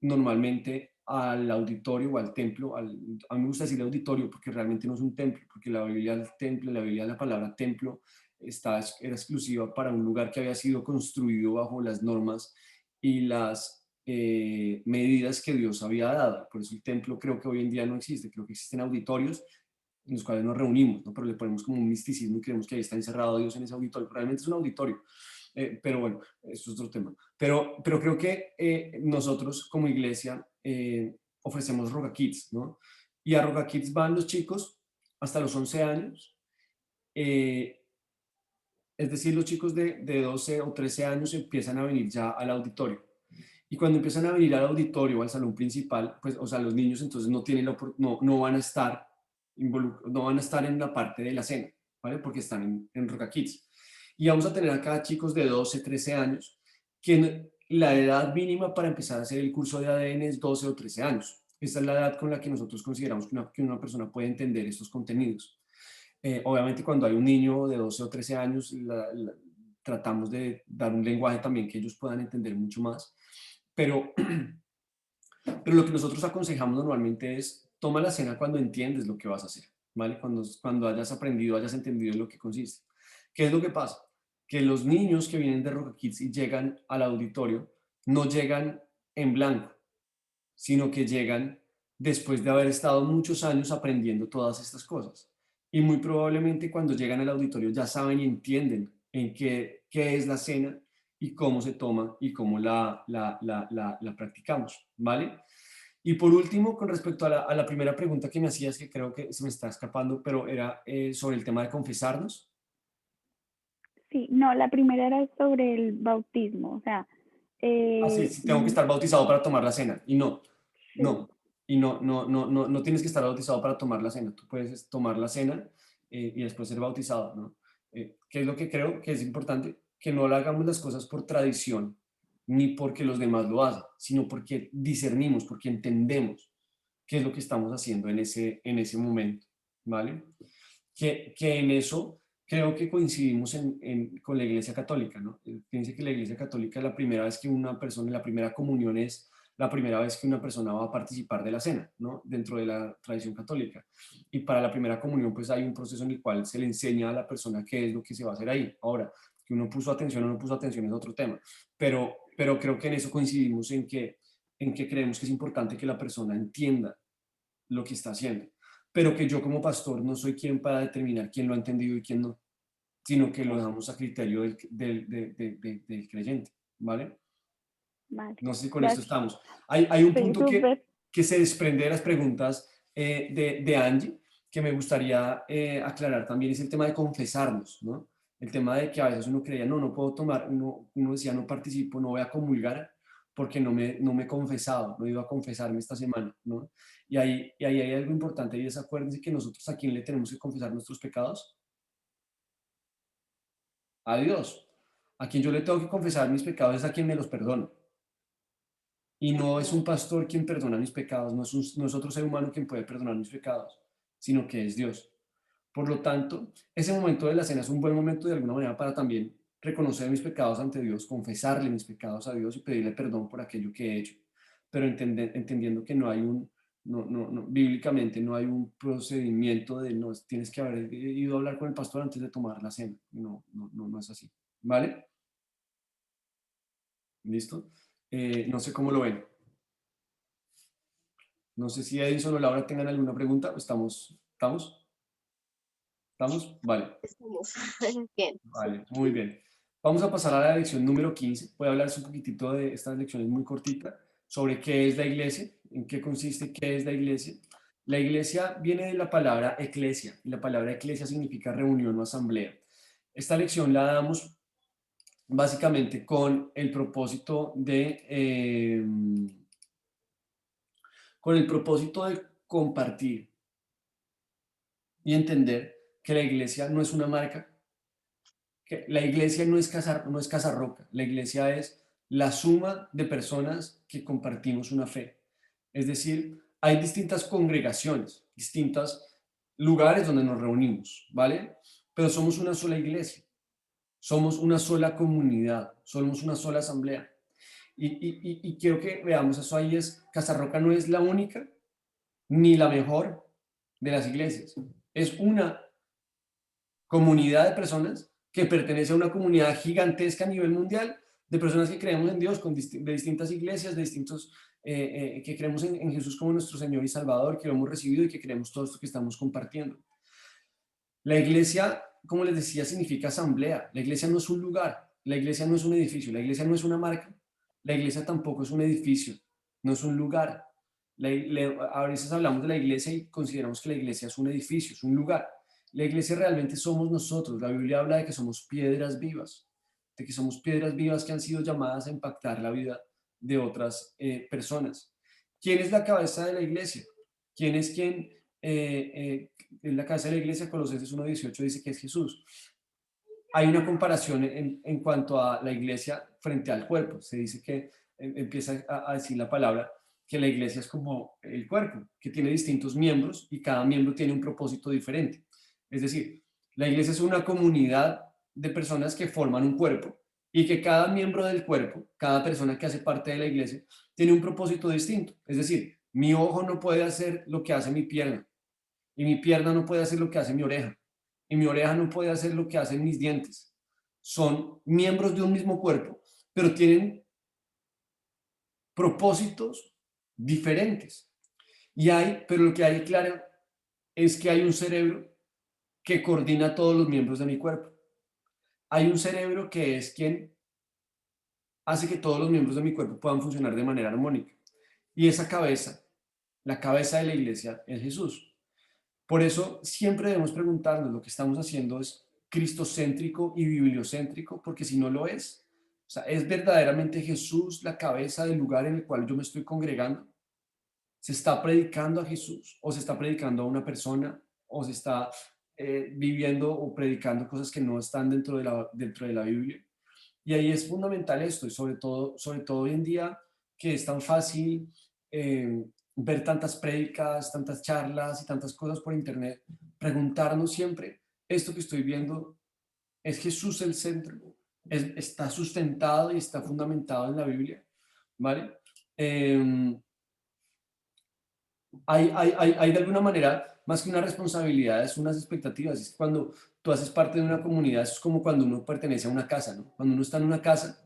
normalmente al auditorio o al templo. A mí me gusta decir auditorio porque realmente no es un templo, porque la Biblia del templo, la Biblia de la palabra templo era exclusiva para un lugar que había sido construido bajo las normas y las medidas que Dios había dado. Por eso el templo creo que hoy en día no existe, creo que existen auditorios en los cuales nos reunimos, ¿no? Pero le ponemos como un misticismo y creemos que ahí está encerrado Dios en ese auditorio. Realmente es un auditorio, pero bueno, eso es otro tema. Pero creo que nosotros como iglesia ofrecemos Roca Kids, ¿no? Y a Roca Kids van los chicos hasta los 11 años, es decir, los chicos de 12 o 13 años empiezan a venir ya al auditorio. Y cuando empiezan a venir al auditorio o al salón principal, pues, o sea, los niños entonces no tienen no van a estar no van a estar en la parte de la cena, ¿vale? Porque están en Roca Kids. Y vamos a tener acá chicos de 12, 13 años, que la edad mínima para empezar a hacer el curso de ADN es 12 o 13 años. Esta es la edad con la que nosotros consideramos que una persona puede entender estos contenidos. Obviamente cuando hay un niño de 12 o 13 años, tratamos de dar un lenguaje también que ellos puedan entender mucho más. Pero lo que nosotros aconsejamos normalmente es toma la cena cuando entiendes lo que vas a hacer, ¿vale? Cuando hayas aprendido, hayas entendido en lo que consiste. ¿Qué es lo que pasa? Que los niños que vienen de Roca Kids y llegan al auditorio no llegan en blanco, sino que llegan después de haber estado muchos años aprendiendo todas estas cosas. Y muy probablemente cuando llegan al auditorio ya saben y entienden en qué es la cena y cómo se toma y cómo la practicamos, ¿vale? Y por último, con respecto a la primera pregunta que me hacías, que creo que se me está escapando, pero era sobre el tema de confesarnos. Sí, no, la primera era sobre el bautismo, o sea, Así es, tengo que estar bautizado para tomar la cena. Y no, sí, no, y no tienes que estar bautizado para tomar la cena. Tú puedes tomar la cena y después ser bautizado, ¿no? ¿Qué es lo que creo que es importante? Que no le hagamos las cosas por tradición, ni porque los demás lo hacen, sino porque discernimos, porque entendemos qué es lo que estamos haciendo en ese momento, ¿vale? Que en eso creo que coincidimos con la Iglesia Católica, ¿no? Fíjense que la Iglesia Católica, la primera vez que una persona, la primera comunión es la primera vez que una persona va a participar de la cena, ¿no? Dentro de la tradición católica. Y para la primera comunión, pues hay un proceso en el cual se le enseña a la persona qué es lo que se va a hacer ahí. Ahora, Que uno puso atención o no puso atención es otro tema. Pero creo que en eso coincidimos en que creemos que es importante que la persona entienda lo que está haciendo. Pero que yo como pastor no soy quien para determinar quién lo ha entendido y quién no, sino que lo dejamos a criterio del creyente, ¿vale? Vale, No sé si con esto gracias. estamos. Hay un Sí, punto súper. que se desprende de las preguntas de Angie, que me gustaría aclarar también, es el tema de confesarnos, ¿no? El tema de que a veces uno creía, no puedo tomar, uno decía, no participo, no voy a comulgar porque no me he confesado, no he ido a confesarme esta semana, ¿no? Y ahí hay algo importante y es, acuérdense que nosotros a quién le tenemos que confesar nuestros pecados, a Dios. A quien yo le tengo que confesar mis pecados es a quien me los perdona. Y no es un pastor quien perdona mis pecados, no es otro ser humano quien puede perdonar mis pecados, sino que es Dios. Por lo tanto, ese momento de la cena es un buen momento de alguna manera para también reconocer mis pecados ante Dios, confesarle mis pecados a Dios y pedirle perdón por aquello que he hecho. Pero entendiendo que no hay bíblicamente no hay un procedimiento de no, tienes que haber ido a hablar con el pastor antes de tomar la cena. No es así. ¿Vale? ¿Listo? No sé cómo lo ven. No sé si Edison o Laura tengan alguna pregunta. ¿Estamos? Vale, Estamos bien. vale, muy bien. Vamos a pasar a la lección número 15. Voy a hablarles un poquitito de estas lecciones muy cortita sobre qué es la iglesia, en qué consiste, qué es la iglesia. La iglesia viene de la palabra eclesia, y la palabra eclesia significa reunión o asamblea. Esta lección la damos básicamente con el propósito de compartir y entender que la iglesia no es una marca, que la iglesia no es Casa Roca, la iglesia es la suma de personas que compartimos una fe. Es decir, hay distintas congregaciones, distintos lugares donde nos reunimos, ¿vale? Pero somos una sola iglesia, somos una sola comunidad, somos una sola asamblea. Y quiero que veamos eso ahí, es Casa Roca no es la única ni la mejor de las iglesias, es una comunidad de personas que pertenece a una comunidad gigantesca a nivel mundial de personas que creemos en Dios, de distintas iglesias, de distintos, que creemos en Jesús como nuestro Señor y Salvador, que lo hemos recibido y que creemos todo esto que estamos compartiendo. La iglesia, como les decía, significa asamblea. La iglesia no es un lugar, la iglesia no es un edificio, la iglesia no es una marca, la iglesia tampoco es un edificio, no es un lugar. A veces hablamos de la iglesia y consideramos que la iglesia es un edificio, es un lugar. La iglesia realmente somos nosotros. La Biblia habla de que somos piedras vivas, de que somos piedras vivas que han sido llamadas a impactar la vida de otras personas. ¿Quién es la cabeza de la iglesia? ¿Quién es quien en la cabeza de la iglesia? Colosenses 1:18 dice que es Jesús. Hay una comparación en cuanto a la iglesia frente al cuerpo. Se dice que empieza a decir la palabra que la iglesia es como el cuerpo, que tiene distintos miembros y cada miembro tiene un propósito diferente. Es decir, la iglesia es una comunidad de personas que forman un cuerpo y que cada miembro del cuerpo, cada persona que hace parte de la iglesia, tiene un propósito distinto. Es decir, mi ojo no puede hacer lo que hace mi pierna y mi pierna no puede hacer lo que hace mi oreja y mi oreja no puede hacer lo que hacen mis dientes. Son miembros de un mismo cuerpo, pero tienen propósitos diferentes. Pero lo que hay claro es que hay un cerebro que coordina todos los miembros de mi cuerpo. Hay un cerebro que es quien hace que todos los miembros de mi cuerpo puedan funcionar de manera armónica. Y esa cabeza, la cabeza de la iglesia, es Jesús. Por eso siempre debemos preguntarnos, lo que estamos haciendo es cristocéntrico y bibliocéntrico, porque si no lo es, o sea, ¿es verdaderamente Jesús la cabeza del lugar en el cual yo me estoy congregando? ¿Se está predicando a Jesús o se está predicando a una persona o se está viviendo o predicando cosas que no están dentro de la Biblia? Y ahí es fundamental esto, y sobre todo hoy en día que es tan fácil ver tantas prédicas, tantas charlas y tantas cosas por internet, preguntarnos siempre, ¿esto que estoy viendo es Jesús el centro? ¿Está sustentado y está fundamentado en la Biblia? ¿Vale? Hay de alguna manera más que una responsabilidad, es unas expectativas. Es cuando tú haces parte de una comunidad, eso es como cuando uno pertenece a una casa, ¿no? Cuando uno está en una casa,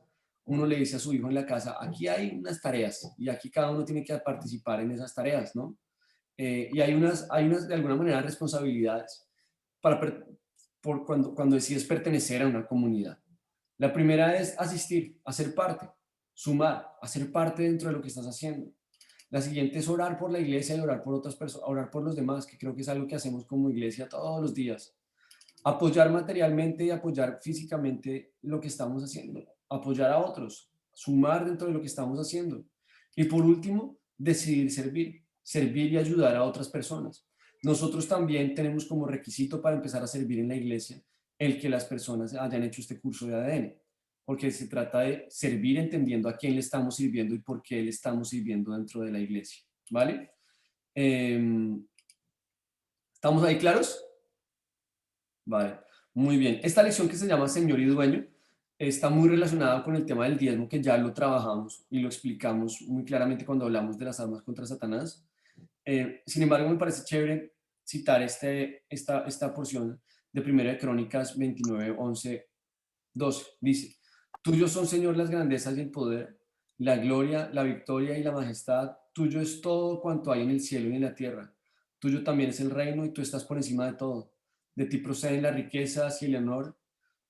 uno le dice a su hijo en la casa, aquí hay unas tareas y aquí cada uno tiene que participar en esas tareas, ¿no? Y hay unas, de alguna manera, responsabilidades para, cuando decides pertenecer a una comunidad. La primera es asistir, hacer parte, sumar, hacer parte dentro de lo que estás haciendo. La siguiente es orar por la iglesia y orar por otras personas, orar por los demás, que creo que es algo que hacemos como iglesia todos los días. Apoyar materialmente y apoyar físicamente lo que estamos haciendo. Apoyar a otros, sumar dentro de lo que estamos haciendo. Y por último, decidir servir, servir y ayudar a otras personas. Nosotros también tenemos como requisito para empezar a servir en la iglesia el que las personas hayan hecho este curso de ADN, porque se trata de servir entendiendo a quién le estamos sirviendo y por qué le estamos sirviendo dentro de la iglesia, ¿vale? ¿Estamos ahí claros? Vale, muy bien. Esta lección que se llama Señor y Dueño está muy relacionada con el tema del diezmo, que ya lo trabajamos y lo explicamos muy claramente cuando hablamos de las armas contra Satanás. Sin embargo, me parece chévere citar esta porción de 1 Crónicas 29, 11, 12. Dice, tuyo son, Señor, las grandezas y el poder, la gloria, la victoria y la majestad. Tuyo es todo cuanto hay en el cielo y en la tierra. Tuyo también es el reino y tú estás por encima de todo. De ti proceden las riquezas y el honor.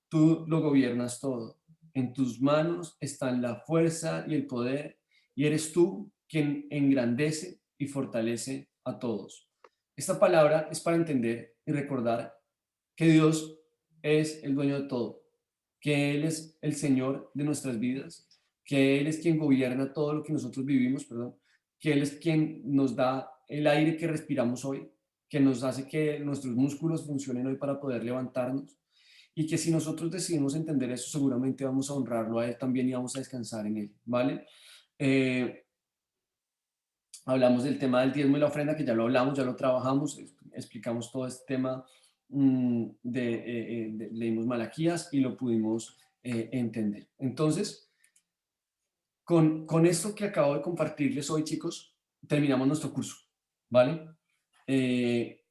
Tú lo gobiernas todo. En tus manos están la fuerza y el poder, y eres tú quien engrandece y fortalece a todos. Esta palabra es para entender y recordar que Dios es el dueño de todo, que Él es el Señor de nuestras vidas, que Él es quien gobierna todo lo que nosotros vivimos, perdón, que Él es quien nos da el aire que respiramos hoy, que nos hace que nuestros músculos funcionen hoy para poder levantarnos, y que si nosotros decidimos entender eso, seguramente vamos a honrarlo a Él también y vamos a descansar en Él, ¿vale? Hablamos del tema del diezmo y la ofrenda, que ya lo hablamos, ya lo trabajamos, explicamos todo este tema, leímos Malaquías y lo pudimos entender. Entonces, con esto que acabo de compartirles hoy, chicos, terminamos nuestro curso, ¿vale?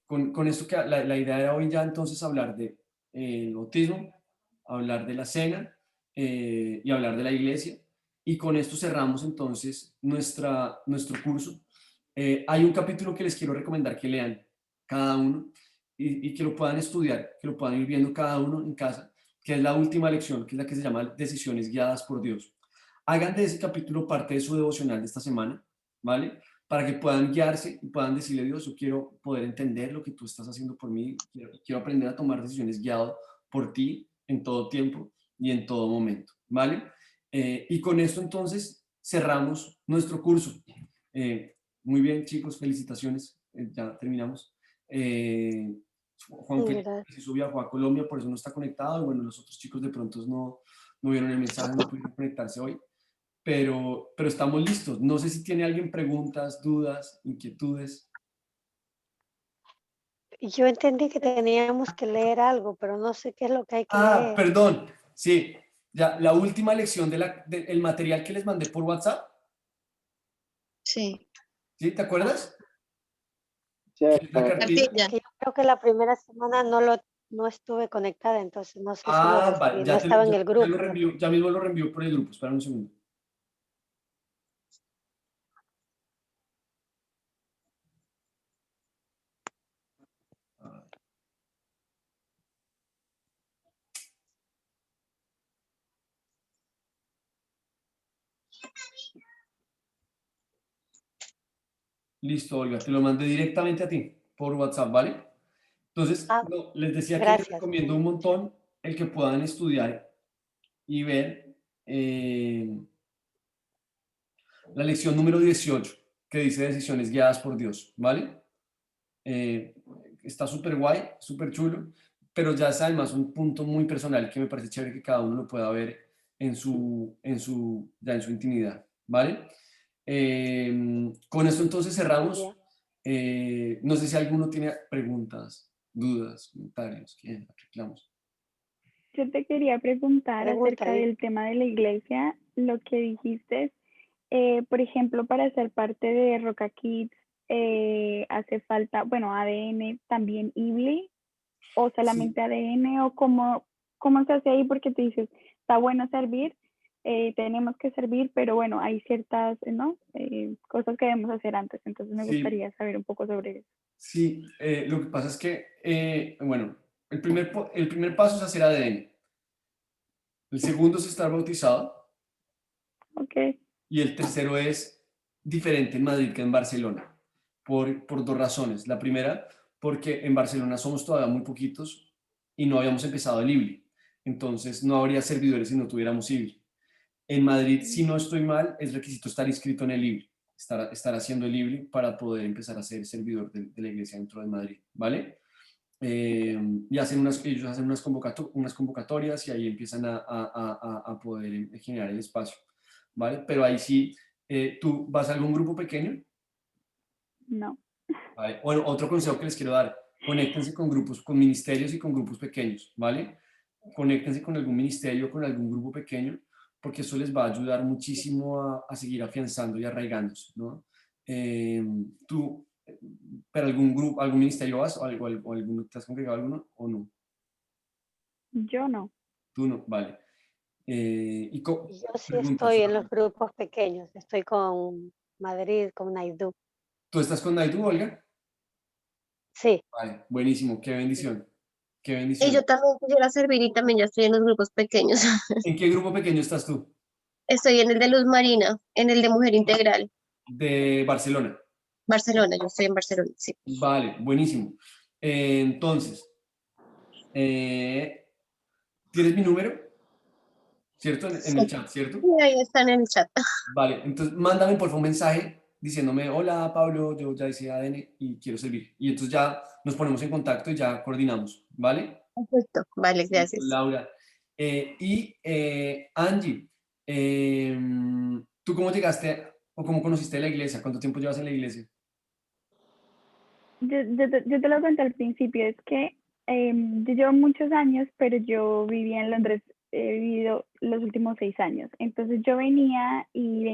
Con esto que la idea era hoy ya entonces hablar de el bautismo, hablar de la cena y hablar de la iglesia. Y con esto cerramos entonces nuestro curso. Hay un capítulo que les quiero recomendar que lean cada uno y que lo puedan estudiar, que lo puedan ir viendo cada uno en casa, que es la última lección, que es la que se llama Decisiones guiadas por Dios. Hagan de ese capítulo parte de su devocional de esta semana, ¿vale? Para que puedan guiarse y puedan decirle a Dios, yo quiero poder entender lo que tú estás haciendo por mí, quiero aprender a tomar decisiones guiado por ti en todo tiempo y en todo momento, ¿vale? Y con esto entonces cerramos nuestro curso. Muy bien, chicos, felicitaciones, ya terminamos. Juan Felipe Gracias. se subió a Colombia, por eso no está conectado, y bueno, los otros chicos de pronto no vieron el mensaje, no pudieron conectarse hoy, pero estamos listos. No sé si tiene alguien preguntas, dudas, inquietudes. Yo entendí que teníamos que leer algo, pero no sé qué es lo que hay que leer. Perdón, sí, ya, la última lección del material que les mandé por WhatsApp, Sí. ¿sí? ¿Te acuerdas? Sí, Que es la cartilla. Es Cartilla. que yo creo que la primera semana no estuve conectada, entonces no sé si lo Vale, recibí, no estaba en el ya lo grupo. reenvío, ya mismo lo reenvío por el grupo, espera un segundo. Listo, Olga, te lo mandé directamente a ti por WhatsApp, ¿vale? Entonces, Ah, no, les decía que les gracias. recomiendo un montón el que puedan estudiar y ver la lección número 18, que dice Decisiones guiadas por Dios, ¿vale? Está súper guay, súper chulo, pero ya es además un punto muy personal que me parece chévere que cada uno lo pueda ver ya en su intimidad, ¿vale? Con esto entonces Muy cerramos. bien. No sé si alguno tiene preguntas, dudas, comentarios, reclamos. Yo te quería preguntar acerca Pregúntale. del tema de la iglesia, lo que dijiste, por ejemplo, para ser parte de Roca Kids, hace falta, bueno, ADN también IBLI o solamente ADN o cómo se hace ahí porque te dices, está bueno servir, tenemos que servir, pero bueno, hay ciertas, ¿no? Cosas que debemos hacer antes, entonces me Sí, gustaría saber un poco sobre eso. sí, lo que pasa es que, bueno, el primer paso es hacer ADN. El segundo es estar bautizado. Ok, Y el tercero es diferente en Madrid que en Barcelona, por dos razones. La primera, porque en Barcelona somos todavía muy poquitos y no habíamos empezado el IBLI. Entonces no habría servidores si no tuviéramos IBLI. En Madrid, si no estoy mal, es requisito estar inscrito en el IBLI, estar haciendo el IBLI para poder empezar a ser servidor de la iglesia dentro de Madrid, ¿vale? Y ellos hacen unas convocatorias y ahí empiezan a poder generar el espacio, ¿vale? Pero ahí sí, ¿tú vas a algún grupo pequeño? no. ¿Vale? Bueno, otro consejo que les quiero dar, conéctense con grupos, con ministerios y con grupos pequeños, ¿vale? Conéctense con algún ministerio, con algún grupo pequeño, porque eso les va a ayudar muchísimo a seguir afianzando y arraigándose, ¿no? ¿Tú, pero algún grupo, algún ministerio vas o alguno, te has congregado alguno o no? Yo no. Tú no, vale. Y Yo sí preguntas, estoy en los grupos pequeños, estoy con Madrid, con Naidú. ¿tú estás con Naidu, Olga? Sí, Vale, buenísimo, qué sí. bendición, qué Y yo bendición. también quisiera servir y también ya estoy en los grupos pequeños. ¿En qué grupo pequeño estás tú? Estoy en el de Luz Marina, en el de Mujer Integral. De Barcelona. Barcelona, yo estoy en Barcelona, sí. Vale, buenísimo. Entonces, ¿tienes mi número? ¿Cierto? En Sí, el chat, ¿cierto? y ahí están en el chat. Vale, entonces mándame por favor un mensaje diciéndome, hola Pablo, yo ya hice ADN y quiero servir. Y entonces ya nos ponemos en contacto y ya coordinamos, ¿vale? Perfecto, vale, Listo, gracias. Laura. Angie, ¿tú cómo llegaste o cómo conociste la iglesia? ¿Cuánto tiempo llevas en la iglesia? Yo te lo conté al principio, es que yo llevo muchos años, pero yo vivía en Londres, he vivido los últimos 6 años. Entonces yo venía y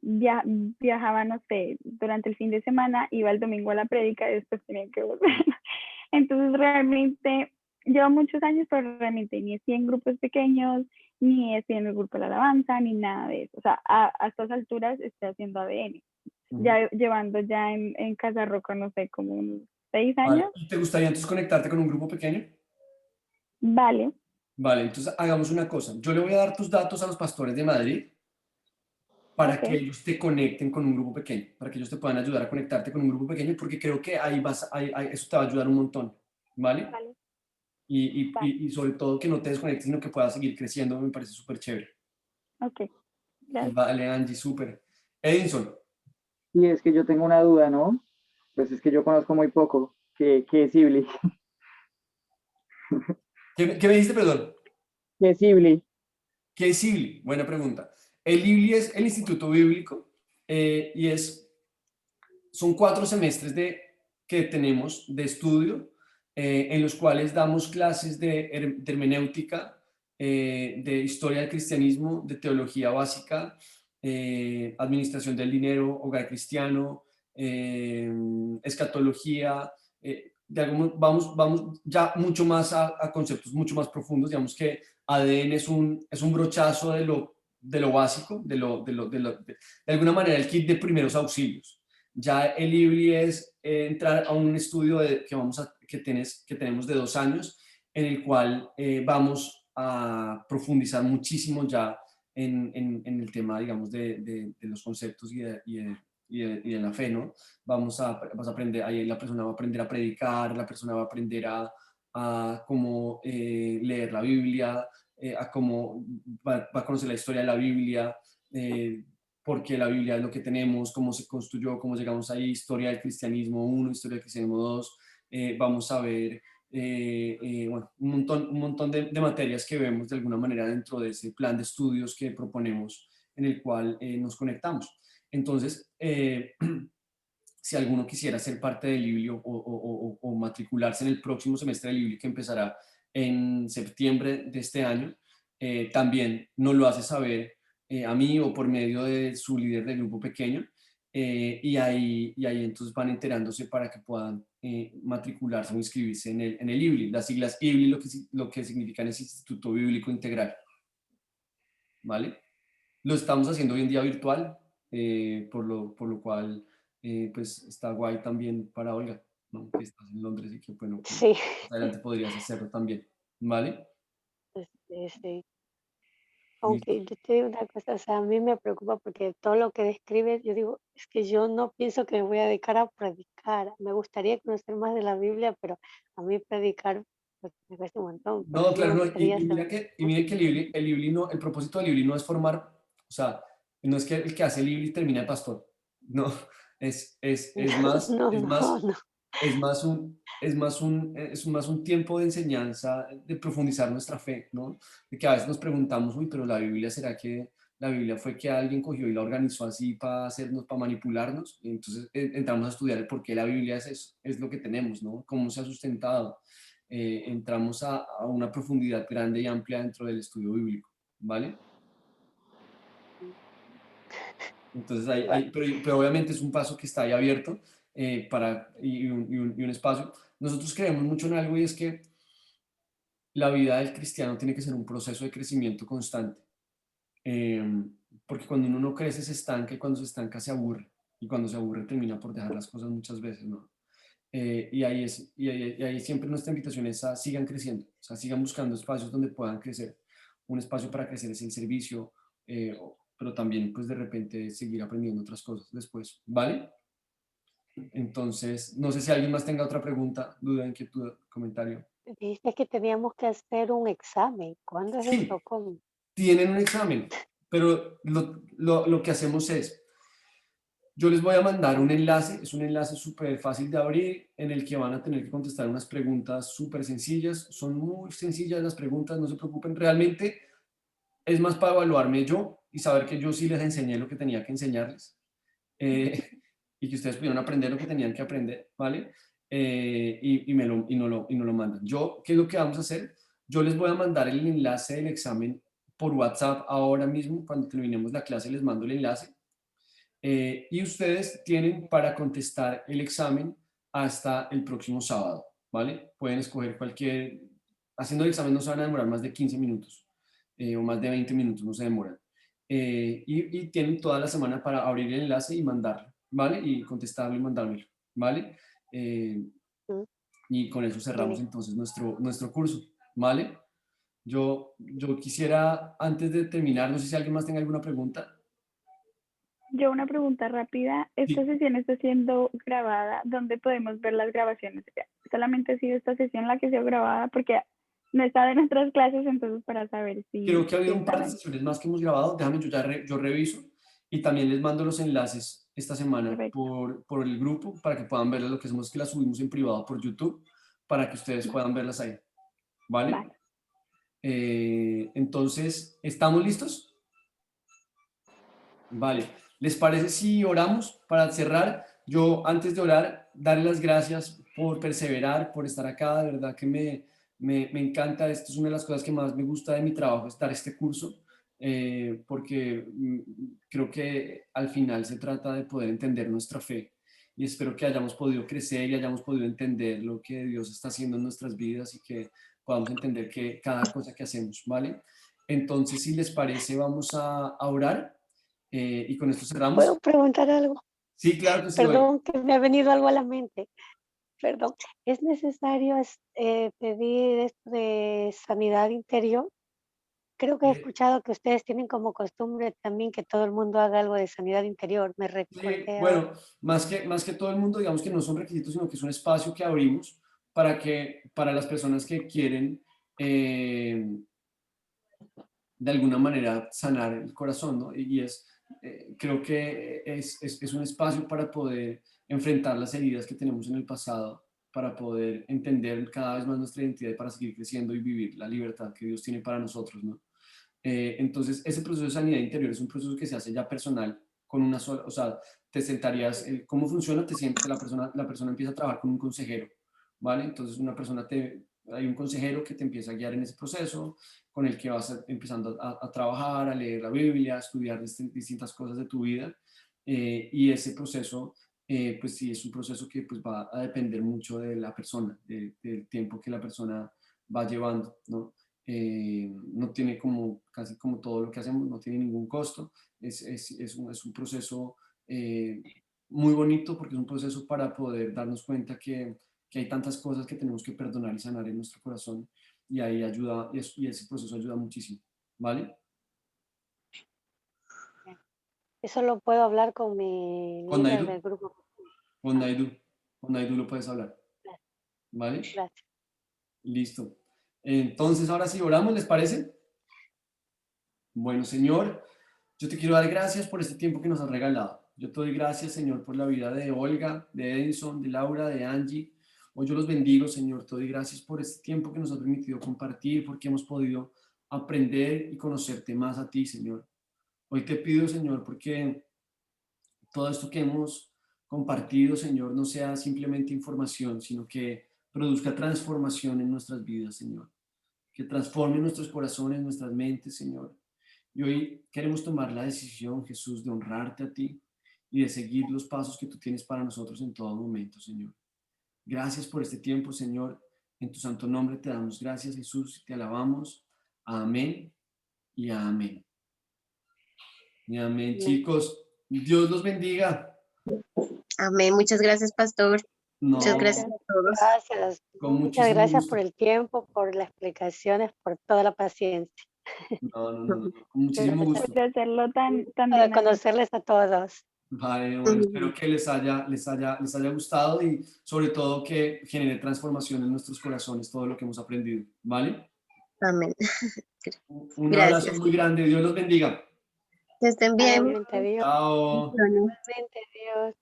viajaba, no sé, durante el fin de semana, iba el domingo a la prédica y después tenía que volver. Entonces realmente llevo muchos años, pero realmente ni estoy en grupos pequeños, ni estoy en el grupo de la alabanza, ni nada de eso. O sea, a estas alturas estoy haciendo ADN Ujú. ya llevando ya en Casa Roca, no sé, como unos 6 Vale. años. ¿Y te gustaría entonces conectarte con un grupo pequeño? Vale, Vale, entonces hagamos una cosa. Yo le voy a dar tus datos a los pastores de Madrid para ok, que ellos te conecten con un grupo pequeño, para que ellos te puedan ayudar a conectarte con un grupo pequeño, porque creo que eso te va a ayudar un montón, ¿vale? vale, Y, vale, y, y sobre todo que no te desconectes, sino que puedas seguir creciendo, me parece súper chévere. ok, gracias. Vale, Angie, súper. Edinson, Y es que yo tengo una duda, ¿no? Pues es que yo conozco muy poco. ¿Qué es Sibley? ¿qué me dijiste, perdón? ¿Qué es Sibley? ¿Qué es IBLI? Buena pregunta. El IBLI es el Instituto Bíblico y son 4 semestres que tenemos de estudio en los cuales damos clases de hermenéutica, de historia del cristianismo, de teología básica, administración del dinero, hogar cristiano, escatología. Vamos ya mucho más a conceptos mucho más profundos, digamos que ADN es un brochazo de lo básico, de alguna manera el kit de primeros auxilios. Ya el IBLI es entrar a un estudio que tenemos de 2 años, en el cual vamos a profundizar muchísimo ya en el tema, digamos, de los conceptos y de la fe, ¿no? Vas a aprender, ahí la persona va a aprender a predicar, la persona va a aprender a cómo leer la Biblia, a cómo va a conocer la historia de la Biblia, porque la Biblia es lo que tenemos, cómo se construyó, cómo llegamos ahí, historia del cristianismo 1, historia del cristianismo 2, vamos a ver bueno, un montón de materias que vemos de alguna manera dentro de ese plan de estudios que proponemos en el cual nos conectamos. Entonces, si alguno quisiera ser parte del Liblio o matricularse en el próximo semestre del Liblio que empezará en septiembre de este año, también nos lo hace saber a mí o por medio de su líder de grupo pequeño y ahí entonces van enterándose para que puedan matricularse o inscribirse en el IBLI. Las siglas IBLI lo que significan es Instituto Bíblico Integral, ¿vale? Lo estamos haciendo hoy en día virtual, por lo cual pues está guay también para Olga, ¿no? Que estás en Londres y que bueno, que Sí, más adelante podrías hacerlo también, ¿vale? sí. Listo. Aunque yo te digo una cosa, o sea, a mí me preocupa porque todo lo que describes, yo digo, es que yo no pienso que me voy a dedicar a predicar. Me gustaría conocer más de la Biblia, pero a mí predicar pues, me cuesta un montón, pero No, sí me claro, no, gustaría y saber mira que, y más. miren que el IBLI no, el propósito del IBLI no es formar, o sea, no es que el que hace el IBLI termina de pastor, no, No, no, no, no. es más un tiempo de enseñanza, de profundizar nuestra fe, ¿no? De que a veces nos preguntamos, uy, pero la Biblia, ¿será que la Biblia fue que alguien cogió y la organizó así para hacernos, para manipularnos? Y entonces entramos a estudiar el por qué la Biblia es eso, es lo que tenemos, ¿no? Cómo se ha sustentado. Entramos a una profundidad grande y amplia dentro del estudio bíblico, ¿vale? Entonces, Bueno, pero obviamente es un paso que está ahí abierto y un espacio. Nosotros creemos mucho en algo y es que la vida del cristiano tiene que ser un proceso de crecimiento constante. Eh, Porque cuando uno no crece se estanca y cuando se estanca se aburre. Y cuando se aburre termina por dejar las cosas muchas veces, ¿no? Y ahí siempre nuestra invitación es a sigan creciendo, o sea, sigan buscando espacios donde puedan crecer. Un espacio para crecer es el servicio, pero también pues de repente seguir aprendiendo otras cosas después, ¿vale? Entonces, no sé si alguien más tenga otra pregunta, duda, inquietud, comentario. dijiste que teníamos que hacer un examen. ¿Cuándo es eso? Sí, ¿Cómo? tienen un examen, pero lo que hacemos es, yo les voy a mandar un enlace, es un enlace súper fácil de abrir en el que van a tener que contestar unas preguntas súper sencillas. Son muy sencillas las preguntas, no se preocupen. Realmente es más para evaluarme yo y saber que yo sí les enseñé lo que tenía que enseñarles y que ustedes pudieron aprender lo que tenían que aprender, ¿vale? Y no lo mandan. ¿Qué es lo que vamos a hacer? Yo les voy a mandar el enlace del examen por WhatsApp ahora mismo. Cuando terminemos la clase les mando el enlace y ustedes tienen para contestar el examen hasta el próximo sábado, ¿vale? Pueden escoger haciendo el examen no se van a demorar más de 15 minutos o más de 20 minutos, no se demoran. Y tienen toda la semana para abrir el enlace y mandarlo, ¿vale? Y contestarlo y mandármelo, ¿vale? Eh, Mm, y con eso cerramos sí. entonces nuestro curso, ¿vale? Yo quisiera, antes de terminar, no sé si alguien más tenga alguna pregunta. Yo una pregunta rápida. ¿Esta Sí. sesión está siendo grabada? ¿Dónde podemos ver las grabaciones? ¿Solamente ha sido esta sesión la que ha sido grabada? Porque no está en nuestras clases, entonces para saber Creo que ha si habido un par están de ahí. sesiones más que hemos grabado. Déjame, yo reviso y también les mando los enlaces esta semana Perfecto. por el grupo para que puedan verlas. Lo que hacemos es que las subimos en privado por YouTube para que ustedes Vale, puedan verlas ahí. ¿Vale? vale. Entonces, ¿estamos listos? Vale. ¿Les parece si oramos para cerrar? Yo, antes de orar, darle las gracias por perseverar, por estar acá. De verdad que me encanta. Esto es una de las cosas que más me gusta de mi trabajo, es dar este curso, porque creo que al final se trata de poder entender nuestra fe. Y espero que hayamos podido crecer y hayamos podido entender lo que Dios está haciendo en nuestras vidas y que podamos entender que cada cosa que hacemos, ¿vale? Entonces, si les parece, vamos a orar. Y con esto ¿Puedo cerramos. preguntar algo? Sí, claro que sí, Olga. Perdón, que me ha venido algo a la mente. Perdón. ¿Es necesario pedir esto de sanidad interior? Creo que he Eh, escuchado que ustedes tienen como costumbre también que todo el mundo haga algo de sanidad interior. Me sí, recordé ahora. bueno, más que todo el mundo, digamos que no son requisitos, sino que es un espacio que abrimos para las personas que quieren de alguna manera sanar el corazón, ¿no? Creo que es un espacio para poder enfrentar las heridas que tenemos en el pasado, para poder entender cada vez más nuestra identidad y para seguir creciendo y vivir la libertad que Dios tiene para nosotros, ¿no? Entonces, ese proceso de sanidad interior es un proceso que se hace ya personal, con una sola, o sea, te sentarías, ¿cómo funciona? Te sientes, la persona empieza a trabajar con un consejero, ¿vale? Entonces, hay un consejero que te empieza a guiar en ese proceso, con el que vas empezando a trabajar, a leer la Biblia, a estudiar distintas cosas de tu vida, y ese proceso, pues sí, es un proceso que pues va a depender mucho de la persona, del tiempo que la persona va llevando, ¿no? No tiene como, casi como todo lo que hacemos, no tiene ningún costo, es un proceso muy bonito porque es un proceso para poder darnos cuenta que hay tantas cosas que tenemos que perdonar y sanar en nuestro corazón y ahí ayuda, y ese proceso ayuda muchísimo, ¿vale? Eso lo puedo hablar con mi Con líder Naidu, del grupo. con Ah, Naidu, con Naidu lo puedes hablar, gracias, ¿vale? gracias. Listo. Entonces, ahora sí, oramos, ¿les parece? Bueno, Señor, yo te quiero dar gracias por este tiempo que nos has regalado. Yo te doy gracias, Señor, por la vida de Olga, de Edison, de Laura, de Angie. Hoy yo los bendigo, Señor. Te doy gracias por este tiempo que nos has permitido compartir, porque hemos podido aprender y conocerte más a ti, Señor. Hoy te pido, Señor, porque todo esto que hemos compartido, Señor, no sea simplemente información, sino que produzca transformación en nuestras vidas, Señor. Que transforme nuestros corazones, nuestras mentes, Señor. Y hoy queremos tomar la decisión, Jesús, de honrarte a ti y de seguir los pasos que tú tienes para nosotros en todo momento, Señor. Gracias por este tiempo, Señor. En tu santo nombre te damos gracias, Jesús, y te alabamos. Amén y amén. Y amén, Amén. chicos. Dios los bendiga. Amén. Muchas gracias, pastor. Muchas gracias No, a todos. Gracias, con muchas muchísimo gracias por gusto. el tiempo, por las explicaciones, por toda la paciencia. No, con muchísimo Gracias gusto. Por hacerlo tan para bien hecho. conocerles a todos. Vale, bueno, espero que les haya gustado y sobre todo que genere transformación en nuestros corazones todo lo que hemos aprendido, ¿vale? Amén. Un abrazo Gracias. muy grande, Dios los bendiga. Que estén bien. Igualmente, Dios. Chao. Igualmente, Dios.